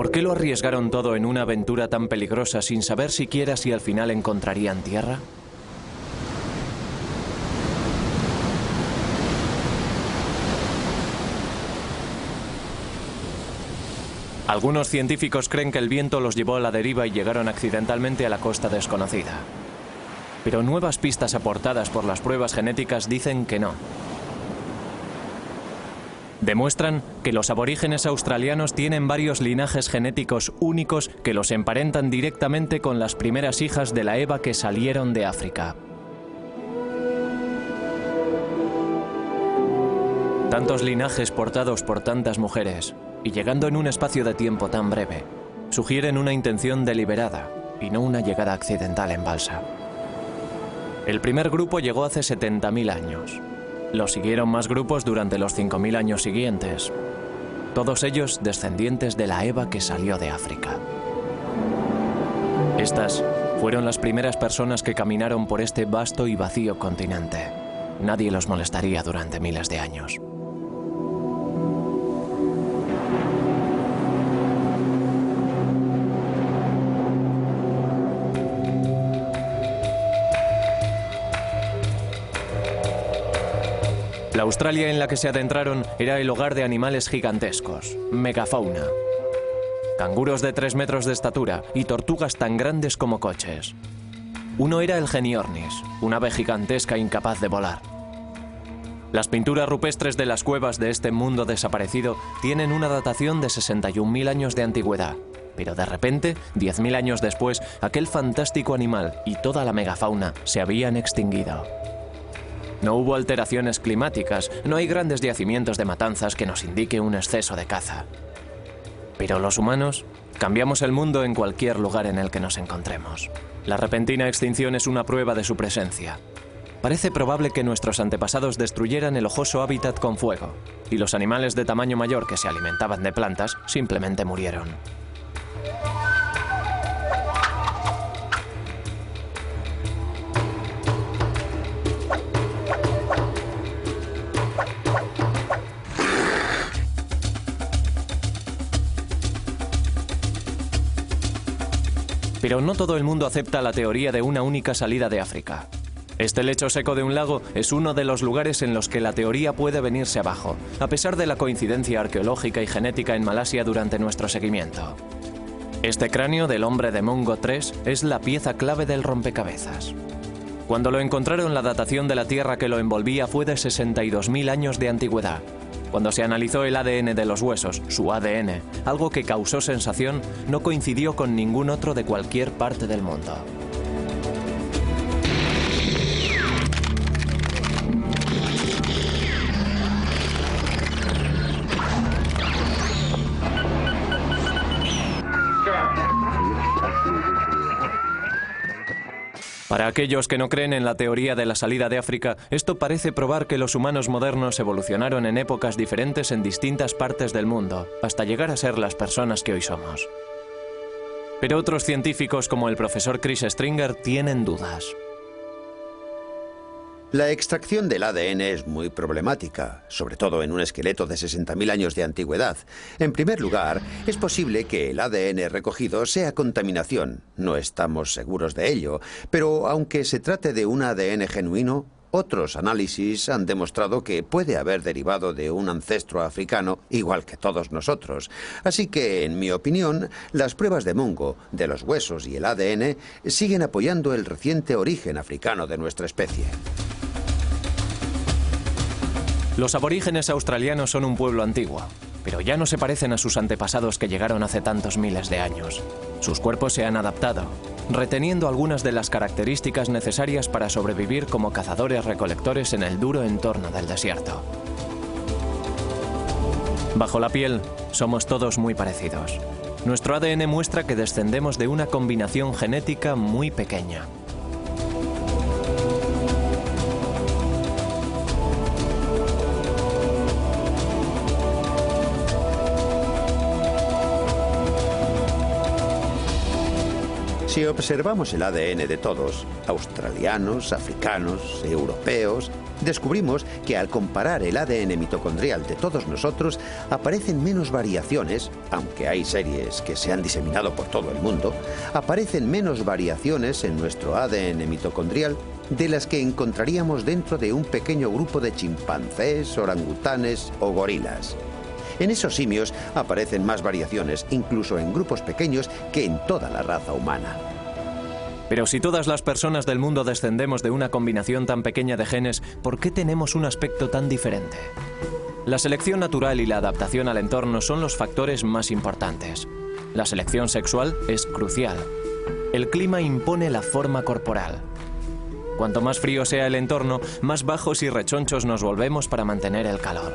¿Por qué lo arriesgaron todo en una aventura tan peligrosa sin saber siquiera si al final encontrarían tierra? Algunos científicos creen que el viento los llevó a la deriva y llegaron accidentalmente a la costa desconocida. Pero nuevas pistas aportadas por las pruebas genéticas dicen que no. Demuestran que los aborígenes australianos tienen varios linajes genéticos únicos que los emparentan directamente con las primeras hijas de la Eva que salieron de África. Tantos linajes portados por tantas mujeres, y llegando en un espacio de tiempo tan breve, sugieren una intención deliberada y no una llegada accidental en balsa. El primer grupo llegó hace 70.000 años. Lo siguieron más grupos durante los 5.000 años siguientes, todos ellos descendientes de la Eva que salió de África. Estas fueron las primeras personas que caminaron por este vasto y vacío continente. Nadie los molestaría durante miles de años. La Australia en la que se adentraron era el hogar de animales gigantescos, megafauna. Canguros de 3 metros de estatura y tortugas tan grandes como coches. Uno era el Geniornis, un ave gigantesca incapaz de volar. Las pinturas rupestres de las cuevas de este mundo desaparecido tienen una datación de 61.000 años de antigüedad. Pero de repente, 10.000 años después, aquel fantástico animal y toda la megafauna se habían extinguido. No hubo alteraciones climáticas, no hay grandes yacimientos de matanzas que nos indique un exceso de caza. Pero los humanos cambiamos el mundo en cualquier lugar en el que nos encontremos. La repentina extinción es una prueba de su presencia. Parece probable que nuestros antepasados destruyeran el ojoso hábitat con fuego, y los animales de tamaño mayor que se alimentaban de plantas simplemente murieron. Pero no todo el mundo acepta la teoría de una única salida de África. Este lecho seco de un lago es uno de los lugares en los que la teoría puede venirse abajo, a pesar de la coincidencia arqueológica y genética en Malasia durante nuestro seguimiento. Este cráneo del hombre de Mongo 3 es la pieza clave del rompecabezas. Cuando lo encontraron, la datación de la tierra que lo envolvía fue de 62.000 años de antigüedad. Cuando se analizó el ADN de los huesos, su ADN, algo que causó sensación, no coincidió con ningún otro de cualquier parte del mundo. Para aquellos que no creen en la teoría de la salida de África, esto parece probar que los humanos modernos evolucionaron en épocas diferentes en distintas partes del mundo, hasta llegar a ser las personas que hoy somos. Pero otros científicos, como el profesor Chris Stringer, tienen dudas. La extracción del ADN es muy problemática, sobre todo en un esqueleto de 60.000 años de antigüedad. En primer lugar, es posible que el ADN recogido sea contaminación. No estamos seguros de ello, pero aunque se trate de un ADN genuino, otros análisis han demostrado que puede haber derivado de un ancestro africano, igual que todos nosotros. Así que, en mi opinión, las pruebas de Mongo, de los huesos y el ADN siguen apoyando el reciente origen africano de nuestra especie. Los aborígenes australianos son un pueblo antiguo, pero ya no se parecen a sus antepasados que llegaron hace tantos miles de años. Sus cuerpos se han adaptado, reteniendo algunas de las características necesarias para sobrevivir como cazadores-recolectores en el duro entorno del desierto. Bajo la piel, somos todos muy parecidos. Nuestro ADN muestra que descendemos de una combinación genética muy pequeña. Si observamos el ADN de todos, australianos, africanos, europeos, descubrimos que al comparar el ADN mitocondrial de todos nosotros, aparecen menos variaciones, aunque hay series que se han diseminado por todo el mundo, aparecen menos variaciones en nuestro ADN mitocondrial de las que encontraríamos dentro de un pequeño grupo de chimpancés, orangutanes o gorilas. En esos simios aparecen más variaciones, incluso en grupos pequeños, que en toda la raza humana. Pero si todas las personas del mundo descendemos de una combinación tan pequeña de genes, ¿por qué tenemos un aspecto tan diferente? La selección natural y la adaptación al entorno son los factores más importantes. La selección sexual es crucial. El clima impone la forma corporal. Cuanto más frío sea el entorno, más bajos y rechonchos nos volvemos para mantener el calor.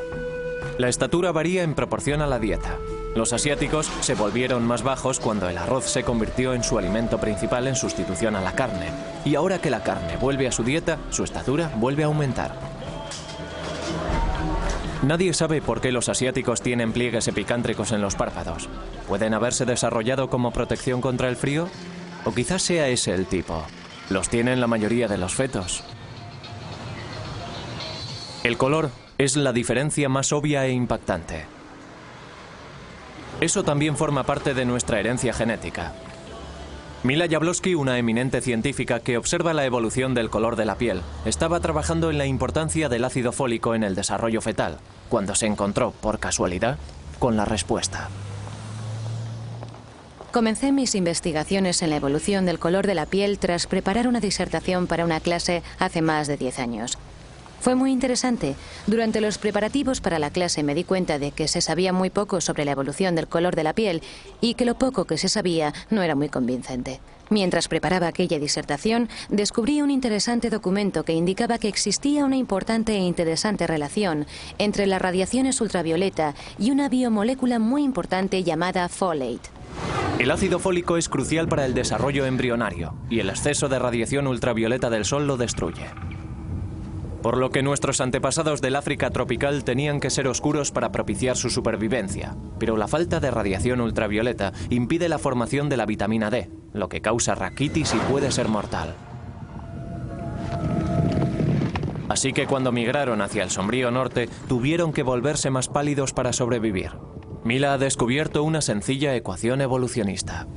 La estatura varía en proporción a la dieta. Los asiáticos se volvieron más bajos cuando el arroz se convirtió en su alimento principal en sustitución a la carne. Y ahora que la carne vuelve a su dieta, su estatura vuelve a aumentar. Nadie sabe por qué los asiáticos tienen pliegues epicántricos en los párpados. ¿Pueden haberse desarrollado como protección contra el frío? O quizás sea ese el tipo. Los tienen la mayoría de los fetos. El color es la diferencia más obvia e impactante. Eso también forma parte de nuestra herencia genética. Mila Jablonski, una eminente científica que observa la evolución del color de la piel, estaba trabajando en la importancia del ácido fólico en el desarrollo fetal, cuando se encontró, por casualidad, con la respuesta. Comencé mis investigaciones en la evolución del color de la piel tras preparar una disertación para una clase hace más de 10 años. Fue muy interesante. Durante los preparativos para la clase me di cuenta de que se sabía muy poco sobre la evolución del color de la piel y que lo poco que se sabía no era muy convincente. Mientras preparaba aquella disertación, descubrí un interesante documento que indicaba que existía una importante e interesante relación entre las radiaciones ultravioleta y una biomolécula muy importante llamada folate. El ácido fólico es crucial para el desarrollo embrionario y el exceso de radiación ultravioleta del sol lo destruye. Por lo que nuestros antepasados del África tropical tenían que ser oscuros para propiciar su supervivencia. Pero la falta de radiación ultravioleta impide la formación de la vitamina D, lo que causa raquitis y puede ser mortal. Así que cuando migraron hacia el sombrío norte, tuvieron que volverse más pálidos para sobrevivir. Mila ha descubierto una sencilla ecuación evolucionista.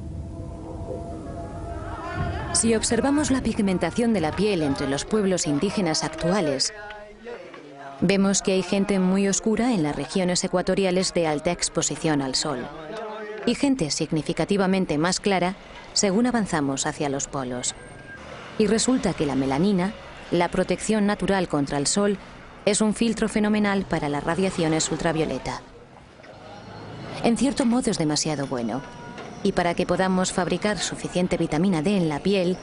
Si observamos la pigmentación de la piel entre los pueblos indígenas actuales, vemos que hay gente muy oscura en las regiones ecuatoriales de alta exposición al sol y gente significativamente más clara según avanzamos hacia los polos. Y resulta que la melanina, la protección natural contra el sol, es un filtro fenomenal para las radiaciones ultravioleta. En cierto modo es demasiado bueno. Y para que podamos fabricar suficiente vitamina D en la piel,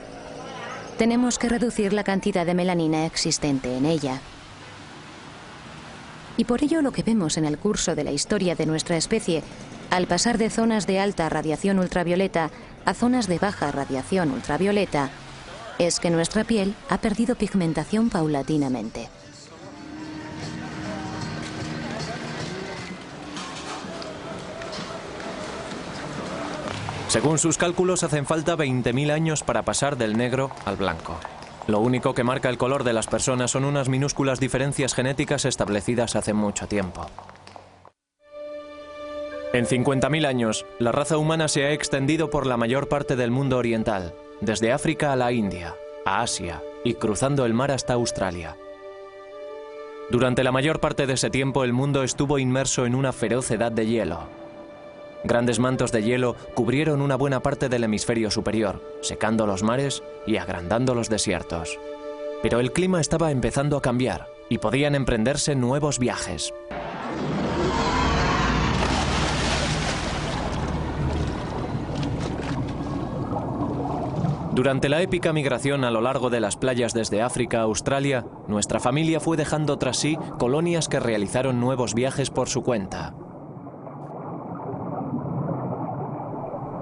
tenemos que reducir la cantidad de melanina existente en ella. Y por ello lo que vemos en el curso de la historia de nuestra especie, al pasar de zonas de alta radiación ultravioleta a zonas de baja radiación ultravioleta, es que nuestra piel ha perdido pigmentación paulatinamente. Según sus cálculos, hacen falta 20.000 años para pasar del negro al blanco. Lo único que marca el color de las personas son unas minúsculas diferencias genéticas establecidas hace mucho tiempo. En 50.000 años, la raza humana se ha extendido por la mayor parte del mundo oriental, desde África a la India, a Asia y cruzando el mar hasta Australia. Durante la mayor parte de ese tiempo, el mundo estuvo inmerso en una feroz edad de hielo. Grandes mantos de hielo cubrieron una buena parte del hemisferio superior, secando los mares y agrandando los desiertos. Pero el clima estaba empezando a cambiar y podían emprenderse nuevos viajes. Durante la épica migración a lo largo de las playas desde África a Australia, nuestra familia fue dejando tras sí colonias que realizaron nuevos viajes por su cuenta.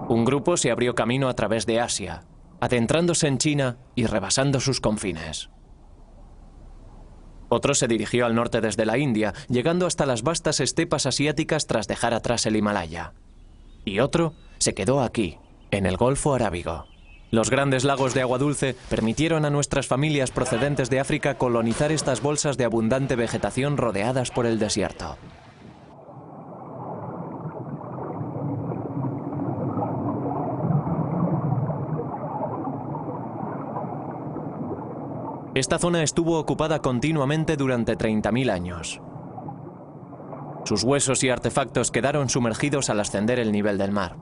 Un grupo se abrió camino a través de Asia, adentrándose en China y rebasando sus confines. Otro se dirigió al norte desde la India, llegando hasta las vastas estepas asiáticas tras dejar atrás el Himalaya. Y otro se quedó aquí, en el Golfo Arábigo. Los grandes lagos de agua dulce permitieron a nuestras familias procedentes de África colonizar estas bolsas de abundante vegetación rodeadas por el desierto. Esta zona estuvo ocupada continuamente durante 30.000 años. Sus huesos y artefactos quedaron sumergidos al ascender el nivel del mar.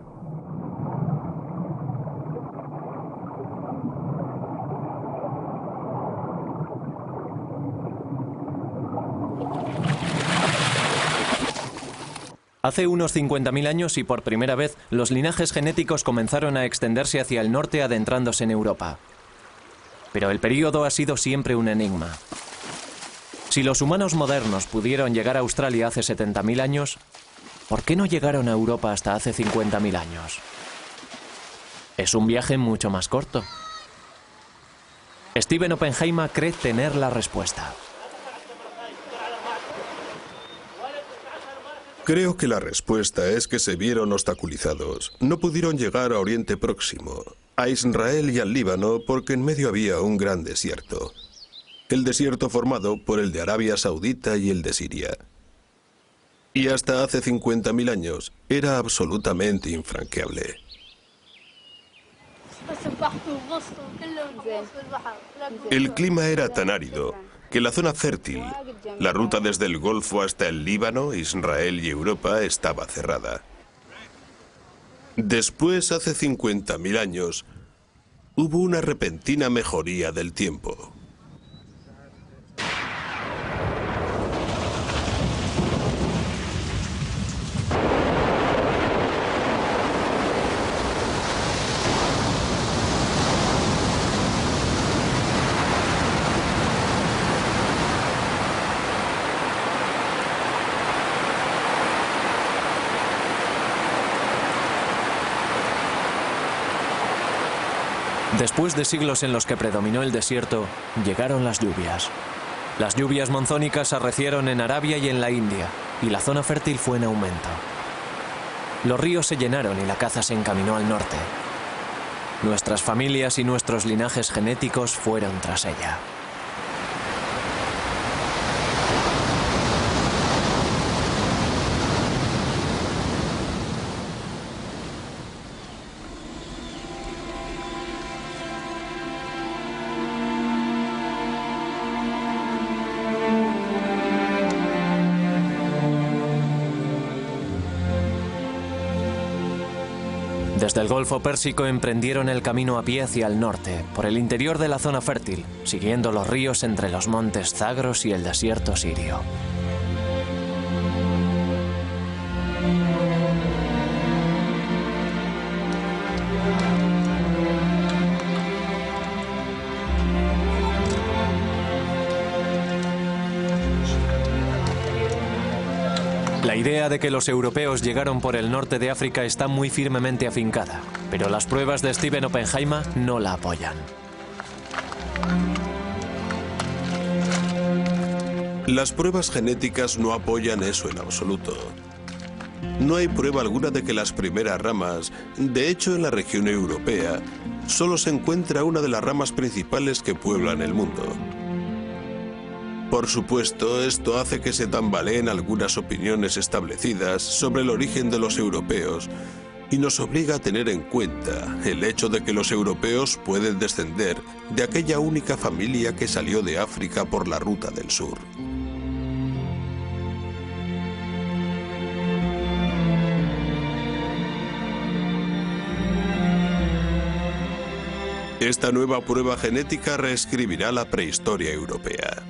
Hace unos 50.000 años y por primera vez, los linajes genéticos comenzaron a extenderse hacia el norte adentrándose en Europa. Pero el período ha sido siempre un enigma. Si los humanos modernos pudieron llegar a Australia hace 70.000 años, ¿por qué no llegaron a Europa hasta hace 50.000 años? Es un viaje mucho más corto. Stephen Oppenheimer cree tener la respuesta. Creo que la respuesta es que se vieron obstaculizados. No pudieron llegar a Oriente Próximo, a Israel y al Líbano porque en medio había un gran desierto. El desierto formado por el de Arabia Saudita y el de Siria. Y hasta hace 50.000 años era absolutamente infranqueable. El clima era tan árido que la zona fértil, la ruta desde el Golfo hasta el Líbano, Israel y Europa, estaba cerrada. Después, hace 50.000 años, hubo una repentina mejoría del tiempo. Después de siglos en los que predominó el desierto, llegaron las lluvias. Las lluvias monzónicas arrecieron en Arabia y en la India, y la zona fértil fue en aumento. Los ríos se llenaron y la caza se encaminó al norte. Nuestras familias y nuestros linajes genéticos fueron tras ella. Desde el Golfo Pérsico emprendieron el camino a pie hacia el norte, por el interior de la zona fértil, siguiendo los ríos entre los montes Zagros y el desierto sirio. La idea de que los europeos llegaron por el norte de África está muy firmemente afincada, pero las pruebas de Stephen Oppenheimer no la apoyan. Las pruebas genéticas no apoyan eso en absoluto. No hay prueba alguna de que las primeras ramas, de hecho en la región europea, solo se encuentra una de las ramas principales que pueblan el mundo. Por supuesto, esto hace que se tambaleen algunas opiniones establecidas sobre el origen de los europeos y nos obliga a tener en cuenta el hecho de que los europeos pueden descender de aquella única familia que salió de África por la ruta del sur. Esta nueva prueba genética reescribirá la prehistoria europea.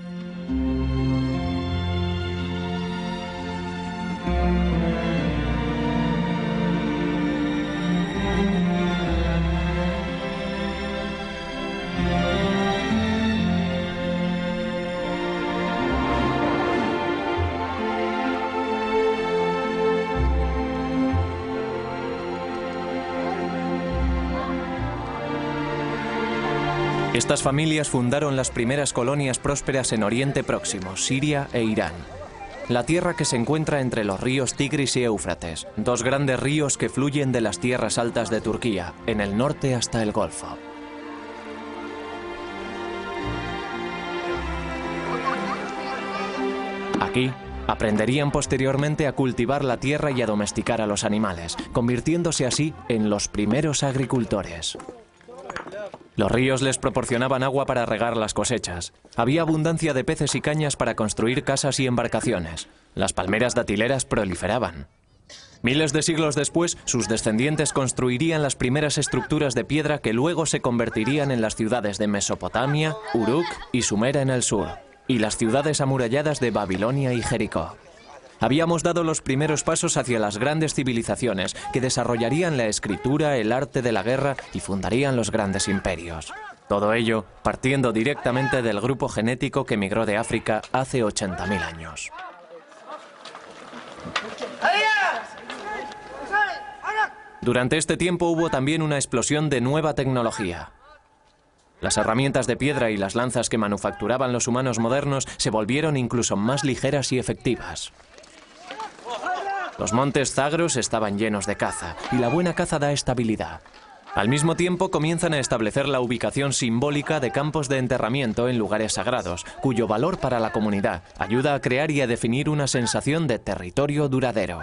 Estas familias fundaron las primeras colonias prósperas en Oriente Próximo, Siria e Irán. La tierra que se encuentra entre los ríos Tigris y Éufrates, dos grandes ríos que fluyen de las tierras altas de Turquía, en el norte hasta el Golfo. Aquí, aprenderían posteriormente a cultivar la tierra y a domesticar a los animales, convirtiéndose así en los primeros agricultores. Los ríos les proporcionaban agua para regar las cosechas. Había abundancia de peces y cañas para construir casas y embarcaciones. Las palmeras datileras proliferaban. Miles de siglos después, sus descendientes construirían las primeras estructuras de piedra que luego se convertirían en las ciudades de Mesopotamia, Uruk y Sumera en el sur, y las ciudades amuralladas de Babilonia y Jericó. Habíamos dado los primeros pasos hacia las grandes civilizaciones que desarrollarían la escritura, el arte de la guerra y fundarían los grandes imperios. Todo ello partiendo directamente del grupo genético que migró de África hace 80.000 años. Durante este tiempo hubo también una explosión de nueva tecnología. Las herramientas de piedra y las lanzas que manufacturaban los humanos modernos se volvieron incluso más ligeras y efectivas. Los montes Zagros estaban llenos de caza, y la buena caza da estabilidad. Al mismo tiempo comienzan a establecer la ubicación simbólica de campos de enterramiento en lugares sagrados, cuyo valor para la comunidad ayuda a crear y a definir una sensación de territorio duradero.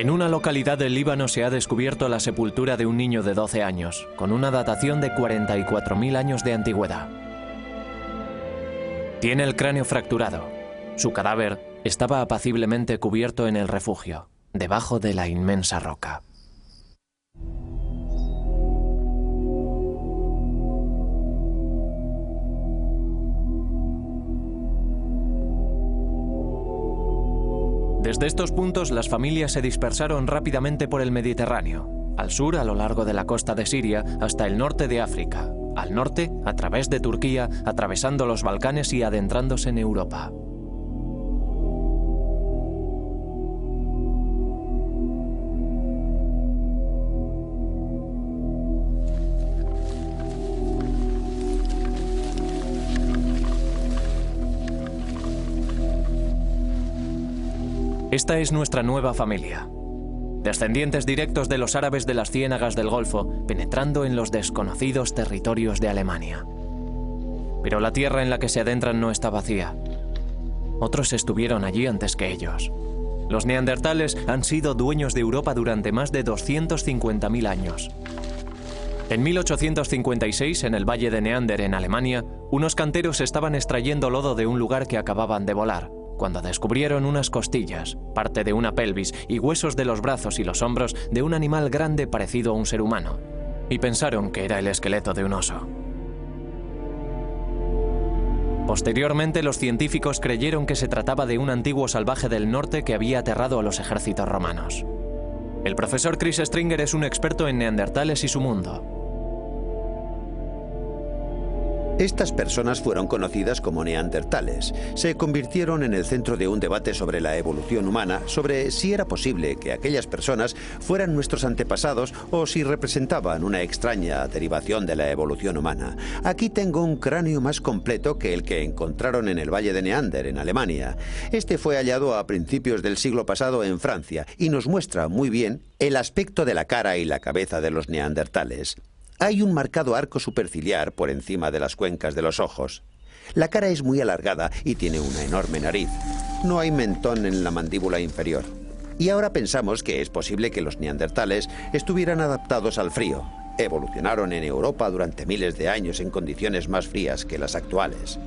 En una localidad del Líbano se ha descubierto la sepultura de un niño de 12 años, con una datación de 44.000 años de antigüedad. Tiene el cráneo fracturado. Su cadáver estaba apaciblemente cubierto en el refugio, debajo de la inmensa roca. Desde estos puntos las familias se dispersaron rápidamente por el Mediterráneo, al sur a lo largo de la costa de Siria hasta el norte de África, al norte a través de Turquía, atravesando los Balcanes y adentrándose en Europa. Esta es nuestra nueva familia. Descendientes directos de los árabes de las ciénagas del Golfo, penetrando en los desconocidos territorios de Alemania. Pero la tierra en la que se adentran no está vacía. Otros estuvieron allí antes que ellos. Los neandertales han sido dueños de Europa durante más de 250.000 años. En 1856, en el Valle de Neander, en Alemania, unos canteros estaban extrayendo lodo de un lugar que acababan de volar, cuando descubrieron unas costillas, parte de una pelvis y huesos de los brazos y los hombros de un animal grande parecido a un ser humano, y pensaron que era el esqueleto de un oso. Posteriormente, los científicos creyeron que se trataba de un antiguo salvaje del norte que había aterrado a los ejércitos romanos. El profesor Chris Stringer es un experto en neandertales y su mundo. Estas personas fueron conocidas como neandertales. Se convirtieron en el centro de un debate sobre la evolución humana, sobre si era posible que aquellas personas fueran nuestros antepasados o si representaban una extraña derivación de la evolución humana. Aquí tengo un cráneo más completo que el que encontraron en el Valle de Neander, en Alemania. Este fue hallado a principios del siglo pasado en Francia y nos muestra muy bien el aspecto de la cara y la cabeza de los neandertales. Hay un marcado arco superciliar por encima de las cuencas de los ojos. La cara es muy alargada y tiene una enorme nariz. No hay mentón en la mandíbula inferior. Y ahora pensamos que es posible que los neandertales estuvieran adaptados al frío. Evolucionaron en Europa durante miles de años en condiciones más frías que las actuales.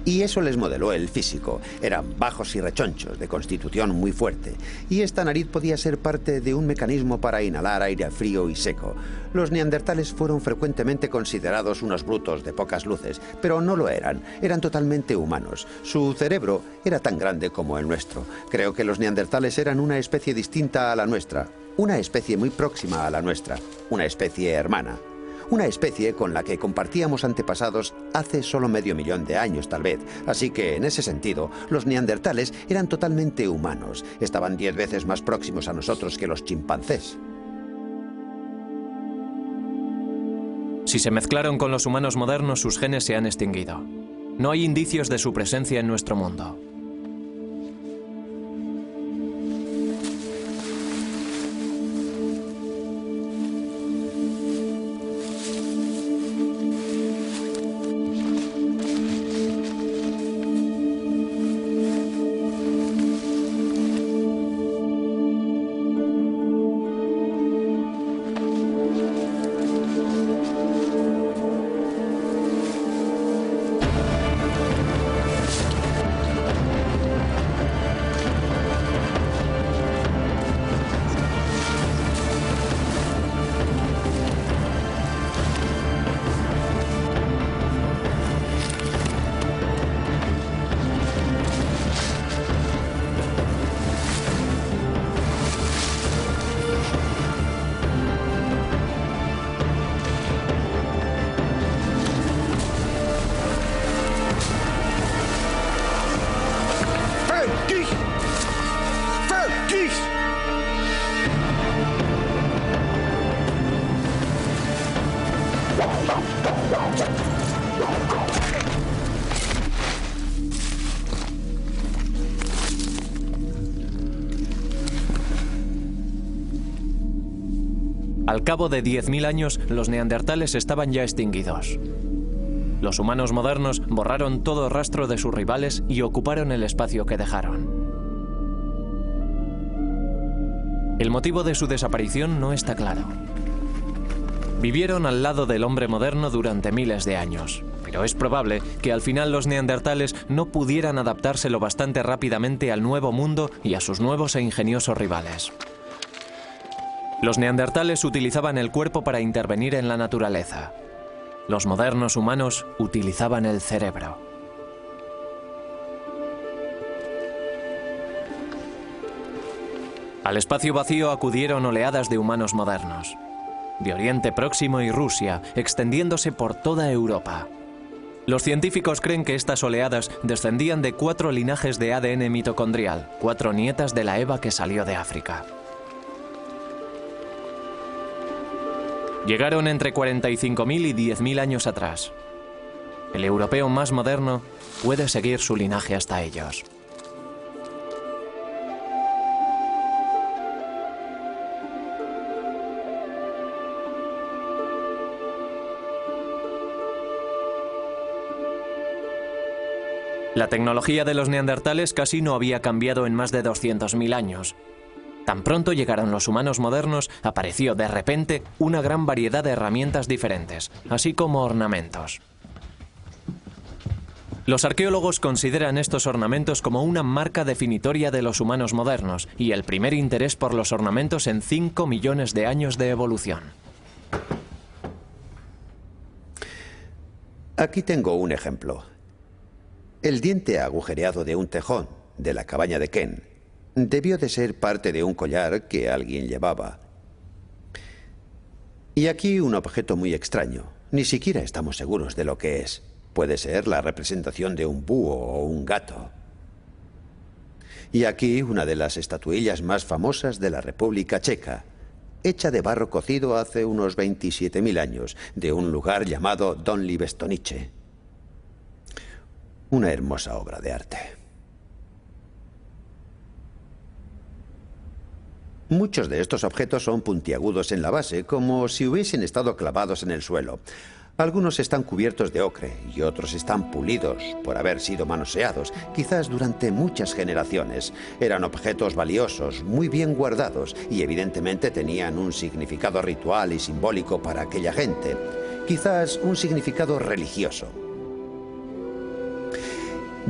Y eso les modeló el físico. Eran bajos y rechonchos, de constitución muy fuerte. Y esta nariz podía ser parte de un mecanismo para inhalar aire frío y seco. Los neandertales fueron frecuentemente considerados unos brutos de pocas luces, pero no lo eran. Eran totalmente humanos. Su cerebro era tan grande como el nuestro. Creo que los neandertales eran una especie distinta a la nuestra. Una especie muy próxima a la nuestra. Una especie hermana. Una especie con la que compartíamos antepasados hace solo medio millón de años, tal vez. Así que, en ese sentido, los neandertales eran totalmente humanos. Estaban 10 veces más próximos a nosotros que los chimpancés. Si se mezclaron con los humanos modernos, sus genes se han extinguido. No hay indicios de su presencia en nuestro mundo. Al cabo de 10.000 años, los neandertales estaban ya extinguidos. Los humanos modernos borraron todo rastro de sus rivales y ocuparon el espacio que dejaron. El motivo de su desaparición no está claro. Vivieron al lado del hombre moderno durante miles de años, pero es probable que al final los neandertales no pudieran adaptarse lo bastante rápidamente al nuevo mundo y a sus nuevos e ingeniosos rivales. Los neandertales utilizaban el cuerpo para intervenir en la naturaleza. Los modernos humanos utilizaban el cerebro. Al espacio vacío acudieron oleadas de humanos modernos, de Oriente Próximo y Rusia, extendiéndose por toda Europa. Los científicos creen que estas oleadas descendían de 4 linajes de ADN mitocondrial, 4 nietas de la Eva que salió de África. Llegaron entre 45.000 y 10.000 años atrás. El europeo más moderno puede seguir su linaje hasta ellos. La tecnología de los neandertales casi no había cambiado en más de 200.000 años. Tan pronto llegaron los humanos modernos, apareció de repente una gran variedad de herramientas diferentes, así como ornamentos. Los arqueólogos consideran estos ornamentos como una marca definitoria de los humanos modernos y el primer interés por los ornamentos en 5 millones de años de evolución. Aquí tengo un ejemplo. El diente agujereado de un tejón de la cabaña de Ken debió de ser parte de un collar que alguien llevaba. Y aquí un objeto muy extraño. Ni siquiera estamos seguros de lo que es. Puede ser la representación de un búho o un gato. Y aquí una de las estatuillas más famosas de la República Checa, hecha de barro cocido hace unos 27.000 años, de un lugar llamado Donli Bestonice. Una hermosa obra de arte. Muchos de estos objetos son puntiagudos en la base, como si hubiesen estado clavados en el suelo. Algunos están cubiertos de ocre y otros están pulidos por haber sido manoseados, quizás durante muchas generaciones. Eran objetos valiosos, muy bien guardados y evidentemente tenían un significado ritual y simbólico para aquella gente. Quizás un significado religioso.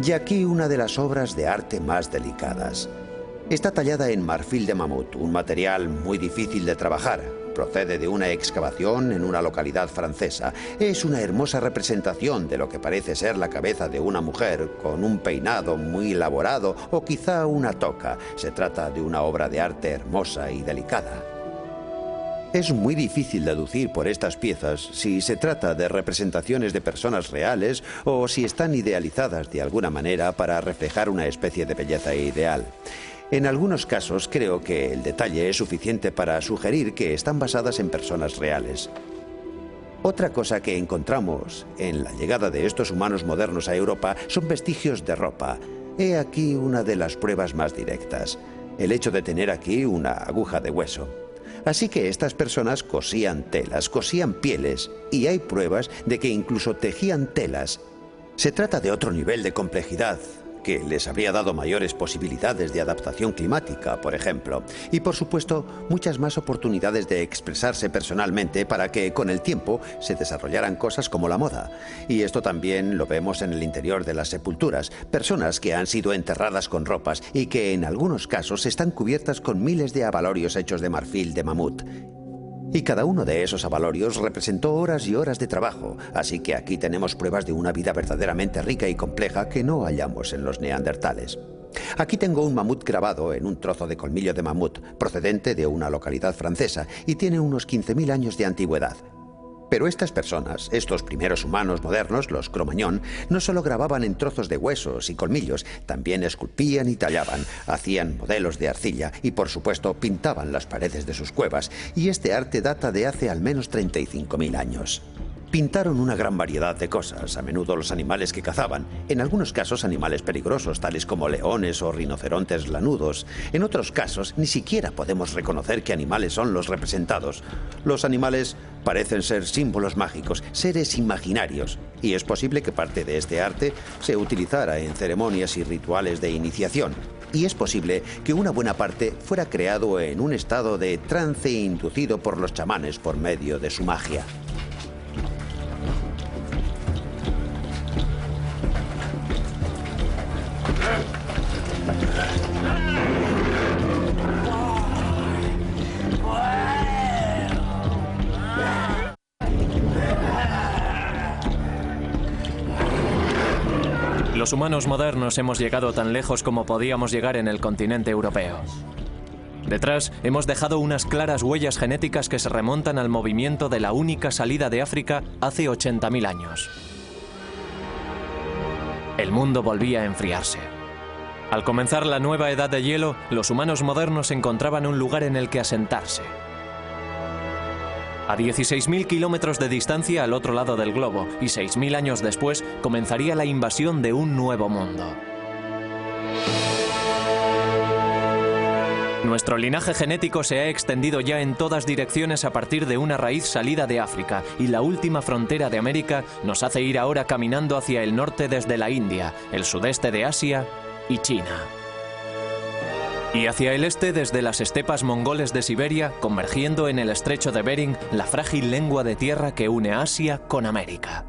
Y aquí una de las obras de arte más delicadas. Está tallada en marfil de mamut, un material muy difícil de trabajar. Procede de una excavación en una localidad francesa. Es una hermosa representación de lo que parece ser la cabeza de una mujer, con un peinado muy elaborado o quizá una toca. Se trata de una obra de arte hermosa y delicada. Es muy difícil deducir por estas piezas si se trata de representaciones de personas reales o si están idealizadas de alguna manera para reflejar una especie de belleza ideal. En algunos casos creo que el detalle es suficiente para sugerir que están basadas en personas reales. Otra cosa que encontramos en la llegada de estos humanos modernos a Europa son vestigios de ropa. He aquí una de las pruebas más directas: el hecho de tener aquí una aguja de hueso. Así que estas personas cosían telas, cosían pieles, y hay pruebas de que incluso tejían telas. Se trata de otro nivel de complejidad, que les habría dado mayores posibilidades de adaptación climática, por ejemplo, y por supuesto muchas más oportunidades de expresarse personalmente para que con el tiempo se desarrollaran cosas como la moda. Y esto también lo vemos en el interior de las sepulturas, personas que han sido enterradas con ropas y que en algunos casos están cubiertas con miles de abalorios hechos de marfil de mamut. Y cada uno de esos abalorios representó horas y horas de trabajo, así que aquí tenemos pruebas de una vida verdaderamente rica y compleja que no hallamos en los neandertales. Aquí tengo un mamut grabado en un trozo de colmillo de mamut, procedente de una localidad francesa, y tiene unos 15.000 años de antigüedad. Pero estas personas, estos primeros humanos modernos, los Cro-Magnon, no solo grababan en trozos de huesos y colmillos, también esculpían y tallaban, hacían modelos de arcilla y, por supuesto, pintaban las paredes de sus cuevas, y este arte data de hace al menos 35.000 años. Pintaron una gran variedad de cosas, a menudo los animales que cazaban, en algunos casos animales peligrosos, tales como leones o rinocerontes lanudos. En otros casos, ni siquiera podemos reconocer qué animales son los representados. Los animales parecen ser símbolos mágicos, seres imaginarios, y es posible que parte de este arte se utilizara en ceremonias y rituales de iniciación. Y es posible que una buena parte fuera creado en un estado de trance inducido por los chamanes por medio de su magia. Los humanos modernos hemos llegado tan lejos como podíamos llegar en el continente europeo. Detrás hemos dejado unas claras huellas genéticas que se remontan al movimiento de la única salida de África hace 80.000 años. El mundo volvía a enfriarse. Al comenzar la nueva edad de hielo, los humanos modernos encontraban un lugar en el que asentarse. A 16.000 kilómetros de distancia al otro lado del globo, y 6.000 años después comenzaría la invasión de un nuevo mundo. Nuestro linaje genético se ha extendido ya en todas direcciones a partir de una raíz salida de África, y la última frontera de América nos hace ir ahora caminando hacia el norte desde la India, el sudeste de Asia y China. Y hacia el este desde las estepas mongoles de Siberia, convergiendo en el estrecho de Bering, la frágil lengua de tierra que une Asia con América.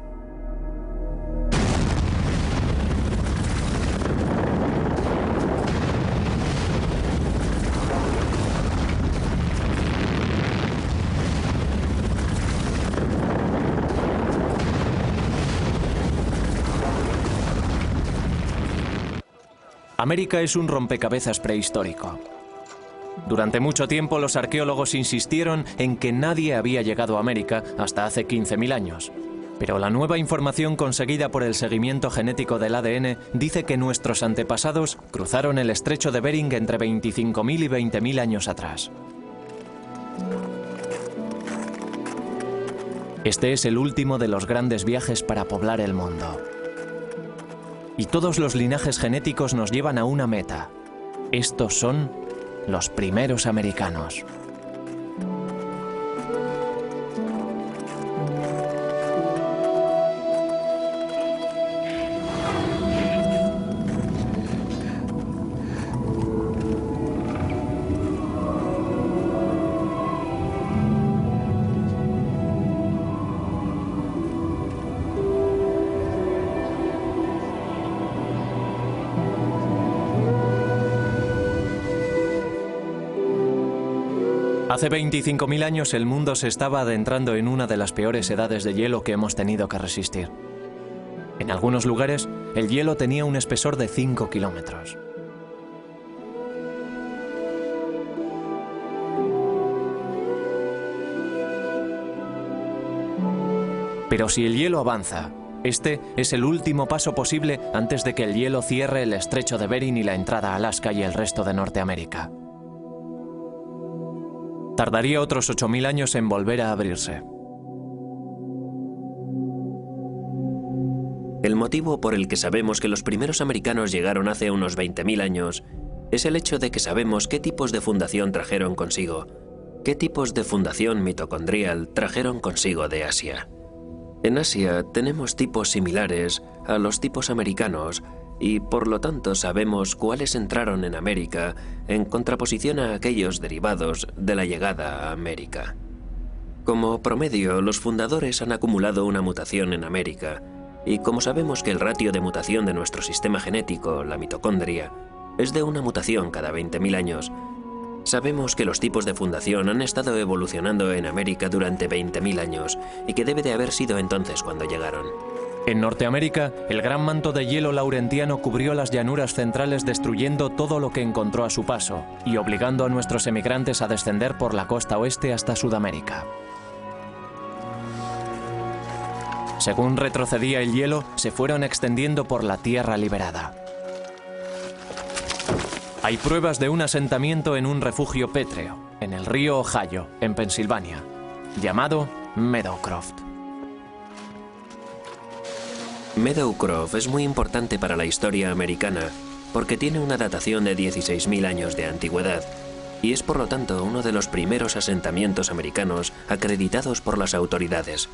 América es un rompecabezas prehistórico. Durante mucho tiempo los arqueólogos insistieron en que nadie había llegado a América hasta hace 15.000 años. Pero la nueva información conseguida por el seguimiento genético del ADN dice que nuestros antepasados cruzaron el estrecho de Bering entre 25.000 y 20.000 años atrás. Este es el último de los grandes viajes para poblar el mundo. Y todos los linajes genéticos nos llevan a una meta. Estos son los primeros americanos. Hace 25.000 años el mundo se estaba adentrando en una de las peores edades de hielo que hemos tenido que resistir. En algunos lugares, el hielo tenía un espesor de 5 kilómetros. Pero si el hielo avanza, este es el último paso posible antes de que el hielo cierre el estrecho de Bering y la entrada a Alaska y el resto de Norteamérica. Tardaría otros 8.000 años en volver a abrirse. El motivo por el que sabemos que los primeros americanos llegaron hace unos 20.000 años es el hecho de que sabemos qué tipos de fundación trajeron consigo, qué tipos de fundación mitocondrial trajeron consigo de Asia. En Asia tenemos tipos similares a los tipos americanos y por lo tanto sabemos cuáles entraron en América en contraposición a aquellos derivados de la llegada a América. Como promedio, los fundadores han acumulado una mutación en América, y como sabemos que el ratio de mutación de nuestro sistema genético, la mitocondria, es de una mutación cada 20.000 años, sabemos que los tipos de fundación han estado evolucionando en América durante 20.000 años y que debe de haber sido entonces cuando llegaron. En Norteamérica, el gran manto de hielo laurentiano cubrió las llanuras centrales destruyendo todo lo que encontró a su paso y obligando a nuestros emigrantes a descender por la costa oeste hasta Sudamérica. Según retrocedía el hielo, se fueron extendiendo por la tierra liberada. Hay pruebas de un asentamiento en un refugio pétreo, en el río Ohio, en Pensilvania, llamado Meadowcroft. Meadowcroft es muy importante para la historia americana porque tiene una datación de 16.000 años de antigüedad y es por lo tanto uno de los primeros asentamientos americanos acreditados por las autoridades.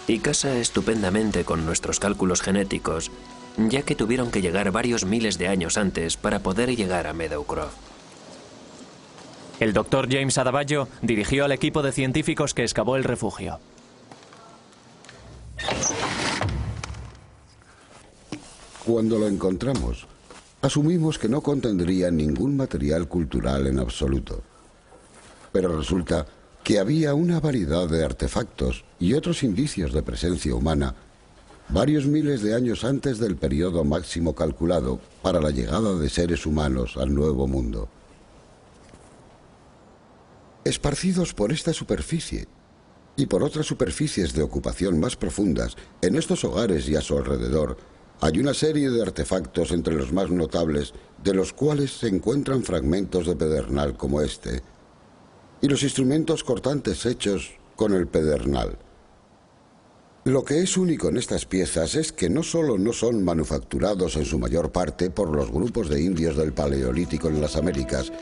Y casa estupendamente con nuestros cálculos genéticos, ya que tuvieron que llegar varios miles de años antes para poder llegar a Meadowcroft. El Dr. James Adebayo dirigió al equipo de científicos que excavó el refugio. Cuando lo encontramos, asumimos que no contendría ningún material cultural en absoluto. Pero resulta que había una variedad de artefactos y otros indicios de presencia humana varios miles de años antes del periodo máximo calculado para la llegada de seres humanos al Nuevo Mundo. Esparcidos por esta superficie y por otras superficies de ocupación más profundas, en estos hogares y a su alrededor, hay una serie de artefactos entre los más notables, de los cuales se encuentran fragmentos de pedernal como este, y los instrumentos cortantes hechos con el pedernal. Lo que es único en estas piezas es que no solo no son manufacturados en su mayor parte por los grupos de indios del Paleolítico en las Américas,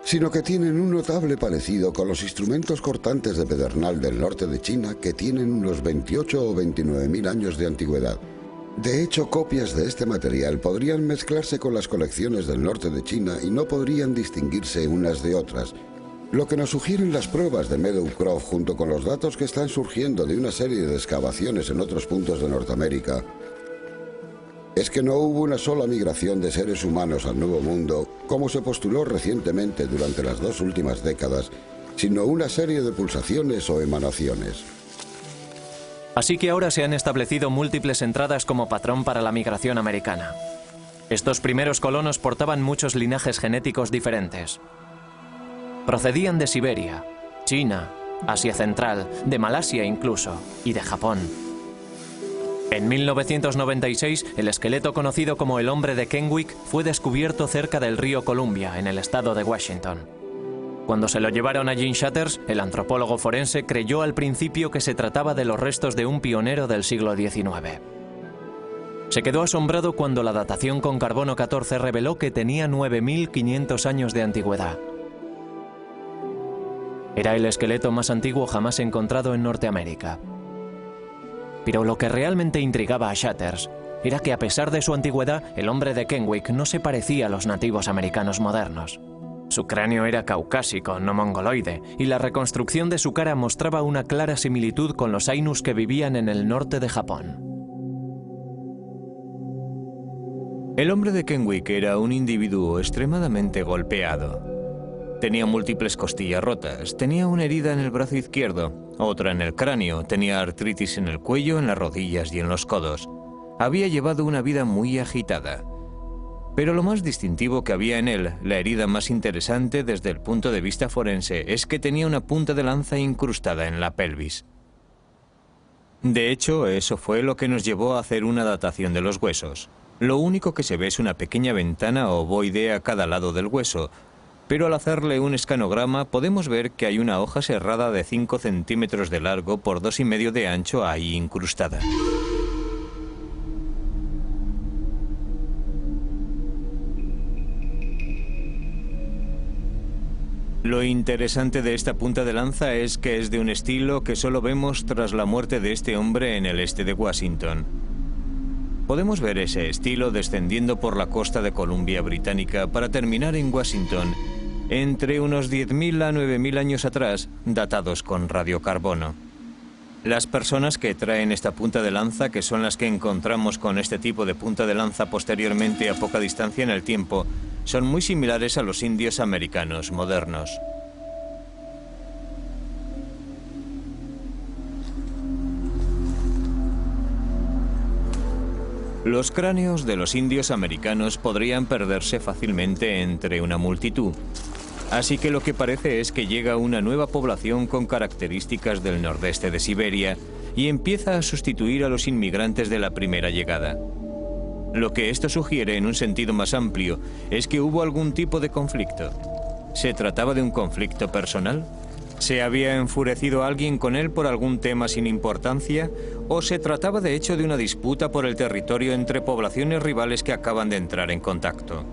sino que tienen un notable parecido con los instrumentos cortantes de pedernal del norte de China, que tienen unos 28 o 29.000 años de antigüedad. De hecho, copias de este material podrían mezclarse con las colecciones del norte de China y no podrían distinguirse unas de otras, lo que nos sugieren las pruebas de Meadowcroft junto con los datos que están surgiendo de una serie de excavaciones en otros puntos de Norteamérica, es que no hubo una sola migración de seres humanos al Nuevo Mundo, como se postuló recientemente durante las 2 últimas décadas, sino una serie de pulsaciones o emanaciones. Así que ahora se han establecido múltiples entradas como patrón para la migración americana. Estos primeros colonos portaban muchos linajes genéticos diferentes. Procedían de Siberia, China, Asia Central, de Malasia incluso, y de Japón. En 1996, el esqueleto conocido como el hombre de Kennewick fue descubierto cerca del río Columbia, en el estado de Washington. Cuando se lo llevaron a Gene Shatters, el antropólogo forense creyó al principio que se trataba de los restos de un pionero del siglo XIX. Se quedó asombrado cuando la datación con carbono 14 reveló que tenía 9.500 años de antigüedad. Era el esqueleto más antiguo jamás encontrado en Norteamérica. Pero lo que realmente intrigaba a Shatters era que a pesar de su antigüedad, el hombre de Kennewick no se parecía a los nativos americanos modernos. Su cráneo era caucásico, no mongoloide, y la reconstrucción de su cara mostraba una clara similitud con los Ainus que vivían en el norte de Japón. El hombre de Kennewick era un individuo extremadamente golpeado. Tenía múltiples costillas rotas, tenía una herida en el brazo izquierdo, otra en el cráneo, tenía artritis en el cuello, en las rodillas y en los codos. Había llevado una vida muy agitada. Pero lo más distintivo que había en él, la herida más interesante desde el punto de vista forense, es que tenía una punta de lanza incrustada en la pelvis. De hecho, eso fue lo que nos llevó a hacer una datación de los huesos. Lo único que se ve es una pequeña ventana ovoide a cada lado del hueso, pero al hacerle un escanograma podemos ver que hay una hoja serrada de 5 centímetros de largo por 2,5 de ancho ahí incrustada. Lo interesante de esta punta de lanza es que es de un estilo que solo vemos tras la muerte de este hombre en el este de Washington. Podemos ver ese estilo descendiendo por la costa de Columbia Británica para terminar en Washington, entre unos 10.000 a 9.000 años atrás, datados con radiocarbono. Las personas que traen esta punta de lanza, que son las que encontramos con este tipo de punta de lanza posteriormente a poca distancia en el tiempo, son muy similares a los indios americanos modernos. Los cráneos de los indios americanos podrían perderse fácilmente entre una multitud. Así que lo que parece es que llega una nueva población con características del nordeste de Siberia y empieza a sustituir a los inmigrantes de la primera llegada. Lo que esto sugiere en un sentido más amplio es que hubo algún tipo de conflicto. ¿Se trataba de un conflicto personal? ¿Se había enfurecido alguien con él por algún tema sin importancia? ¿O se trataba de hecho de una disputa por el territorio entre poblaciones rivales que acaban de entrar en contacto?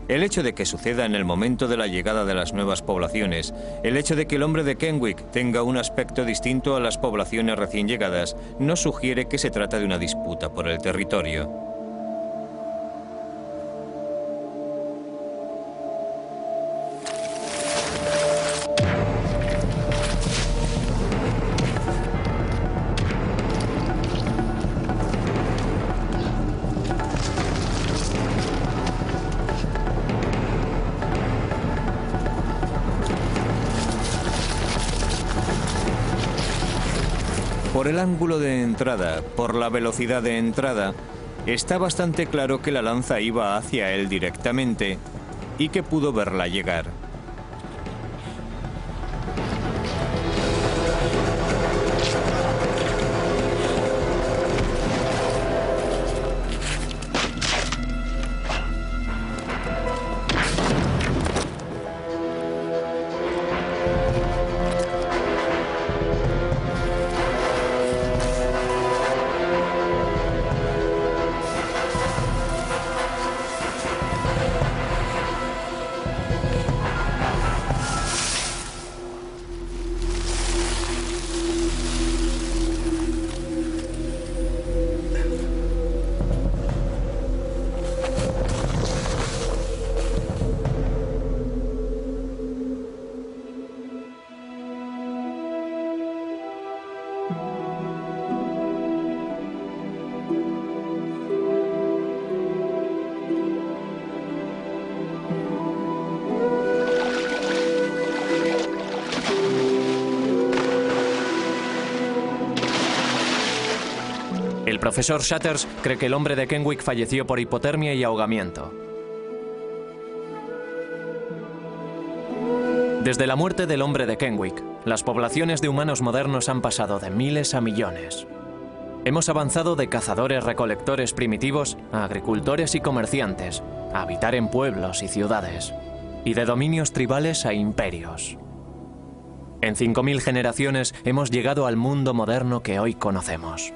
El hecho de que suceda en el momento de la llegada de las nuevas poblaciones, el hecho de que el hombre de Kenwick tenga un aspecto distinto a las poblaciones recién llegadas, nos sugiere que se trata de una disputa por el territorio. Por el ángulo de entrada, por la velocidad de entrada, está bastante claro que la lanza iba hacia él directamente y que pudo verla llegar. El profesor Shatters cree que el hombre de Kenwick falleció por hipotermia y ahogamiento. Desde la muerte del hombre de Kenwick, las poblaciones de humanos modernos han pasado de miles a millones. Hemos avanzado de cazadores-recolectores primitivos a agricultores y comerciantes, a habitar en pueblos y ciudades, y de dominios tribales a imperios. En 5000 generaciones hemos llegado al mundo moderno que hoy conocemos.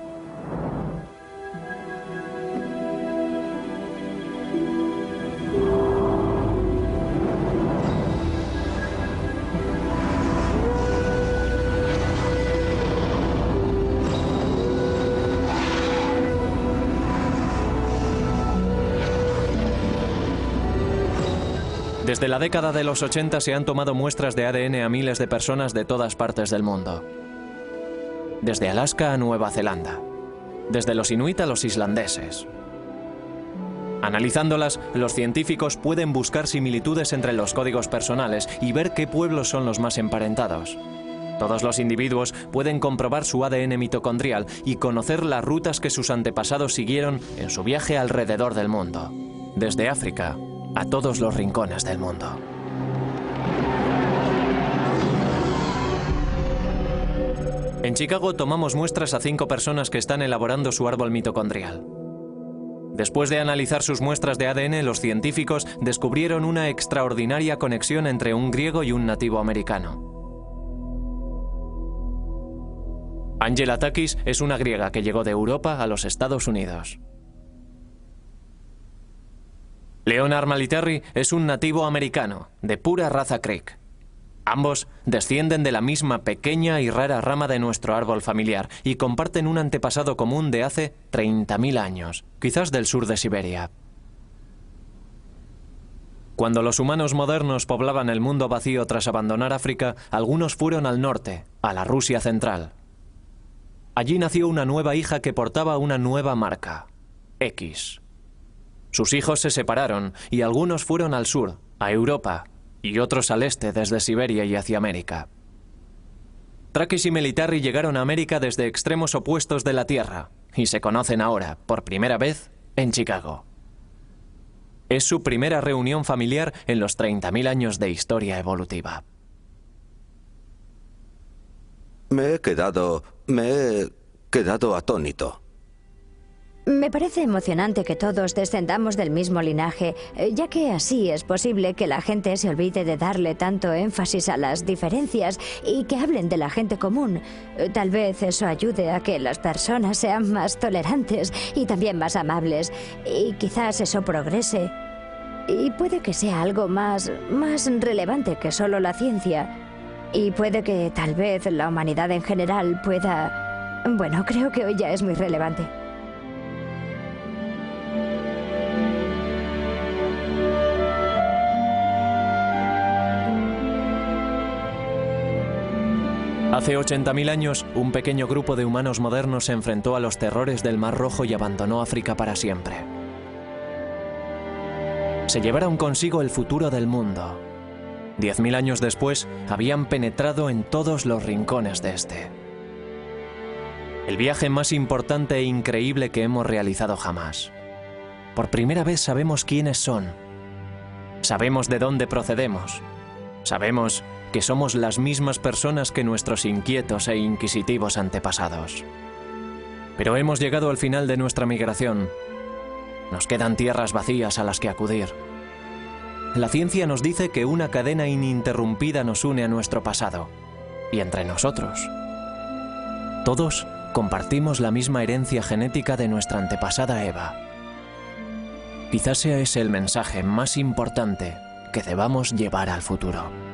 Desde la década de los 80 se han tomado muestras de ADN a miles de personas de todas partes del mundo. Desde Alaska a Nueva Zelanda. Desde los inuit a los islandeses. Analizándolas, los científicos pueden buscar similitudes entre los códigos personales y ver qué pueblos son los más emparentados. Todos los individuos pueden comprobar su ADN mitocondrial y conocer las rutas que sus antepasados siguieron en su viaje alrededor del mundo. Desde África a todos los rincones del mundo. En Chicago tomamos muestras a 5 personas que están elaborando su árbol mitocondrial. Después de analizar sus muestras de ADN, los científicos descubrieron una extraordinaria conexión entre un griego y un nativo americano. Angela Takis es una griega que llegó de Europa a los Estados Unidos. Leonard Maliterri es un nativo americano, de pura raza Creek. Ambos descienden de la misma pequeña y rara rama de nuestro árbol familiar y comparten un antepasado común de hace 30.000 años, quizás del sur de Siberia. Cuando los humanos modernos poblaban el mundo vacío tras abandonar África, algunos fueron al norte, a la Rusia central. Allí nació una nueva hija que portaba una nueva marca, X. Sus hijos se separaron y algunos fueron al sur, a Europa, y otros al este desde Siberia y hacia América. Takis y Maliterri llegaron a América desde extremos opuestos de la Tierra y se conocen ahora, por primera vez, en Chicago. Es su primera reunión familiar en los 30.000 años de historia evolutiva. Me he quedado atónito. Me parece emocionante que todos descendamos del mismo linaje, ya que así es posible que la gente se olvide de darle tanto énfasis a las diferencias y que hablen de la gente común. Tal vez eso ayude a que las personas sean más tolerantes y también más amables, y quizás eso progrese. Y puede que sea algo más relevante que solo la ciencia. Y puede que tal vez la humanidad en general pueda... Bueno, creo que hoy ya es muy relevante. Hace 80.000 años, un pequeño grupo de humanos modernos se enfrentó a los terrores del Mar Rojo y abandonó África para siempre. Se llevaron consigo el futuro del mundo. 10.000 años después, habían penetrado en todos los rincones de este. El viaje más importante e increíble que hemos realizado jamás. Por primera vez sabemos quiénes son. Sabemos de dónde procedemos. Sabemos que somos las mismas personas que nuestros inquietos e inquisitivos antepasados. Pero hemos llegado al final de nuestra migración. Nos quedan tierras vacías a las que acudir. La ciencia nos dice que una cadena ininterrumpida nos une a nuestro pasado, y entre nosotros. Todos compartimos la misma herencia genética de nuestra antepasada Eva. Quizás sea ese el mensaje más importante que debamos llevar al futuro.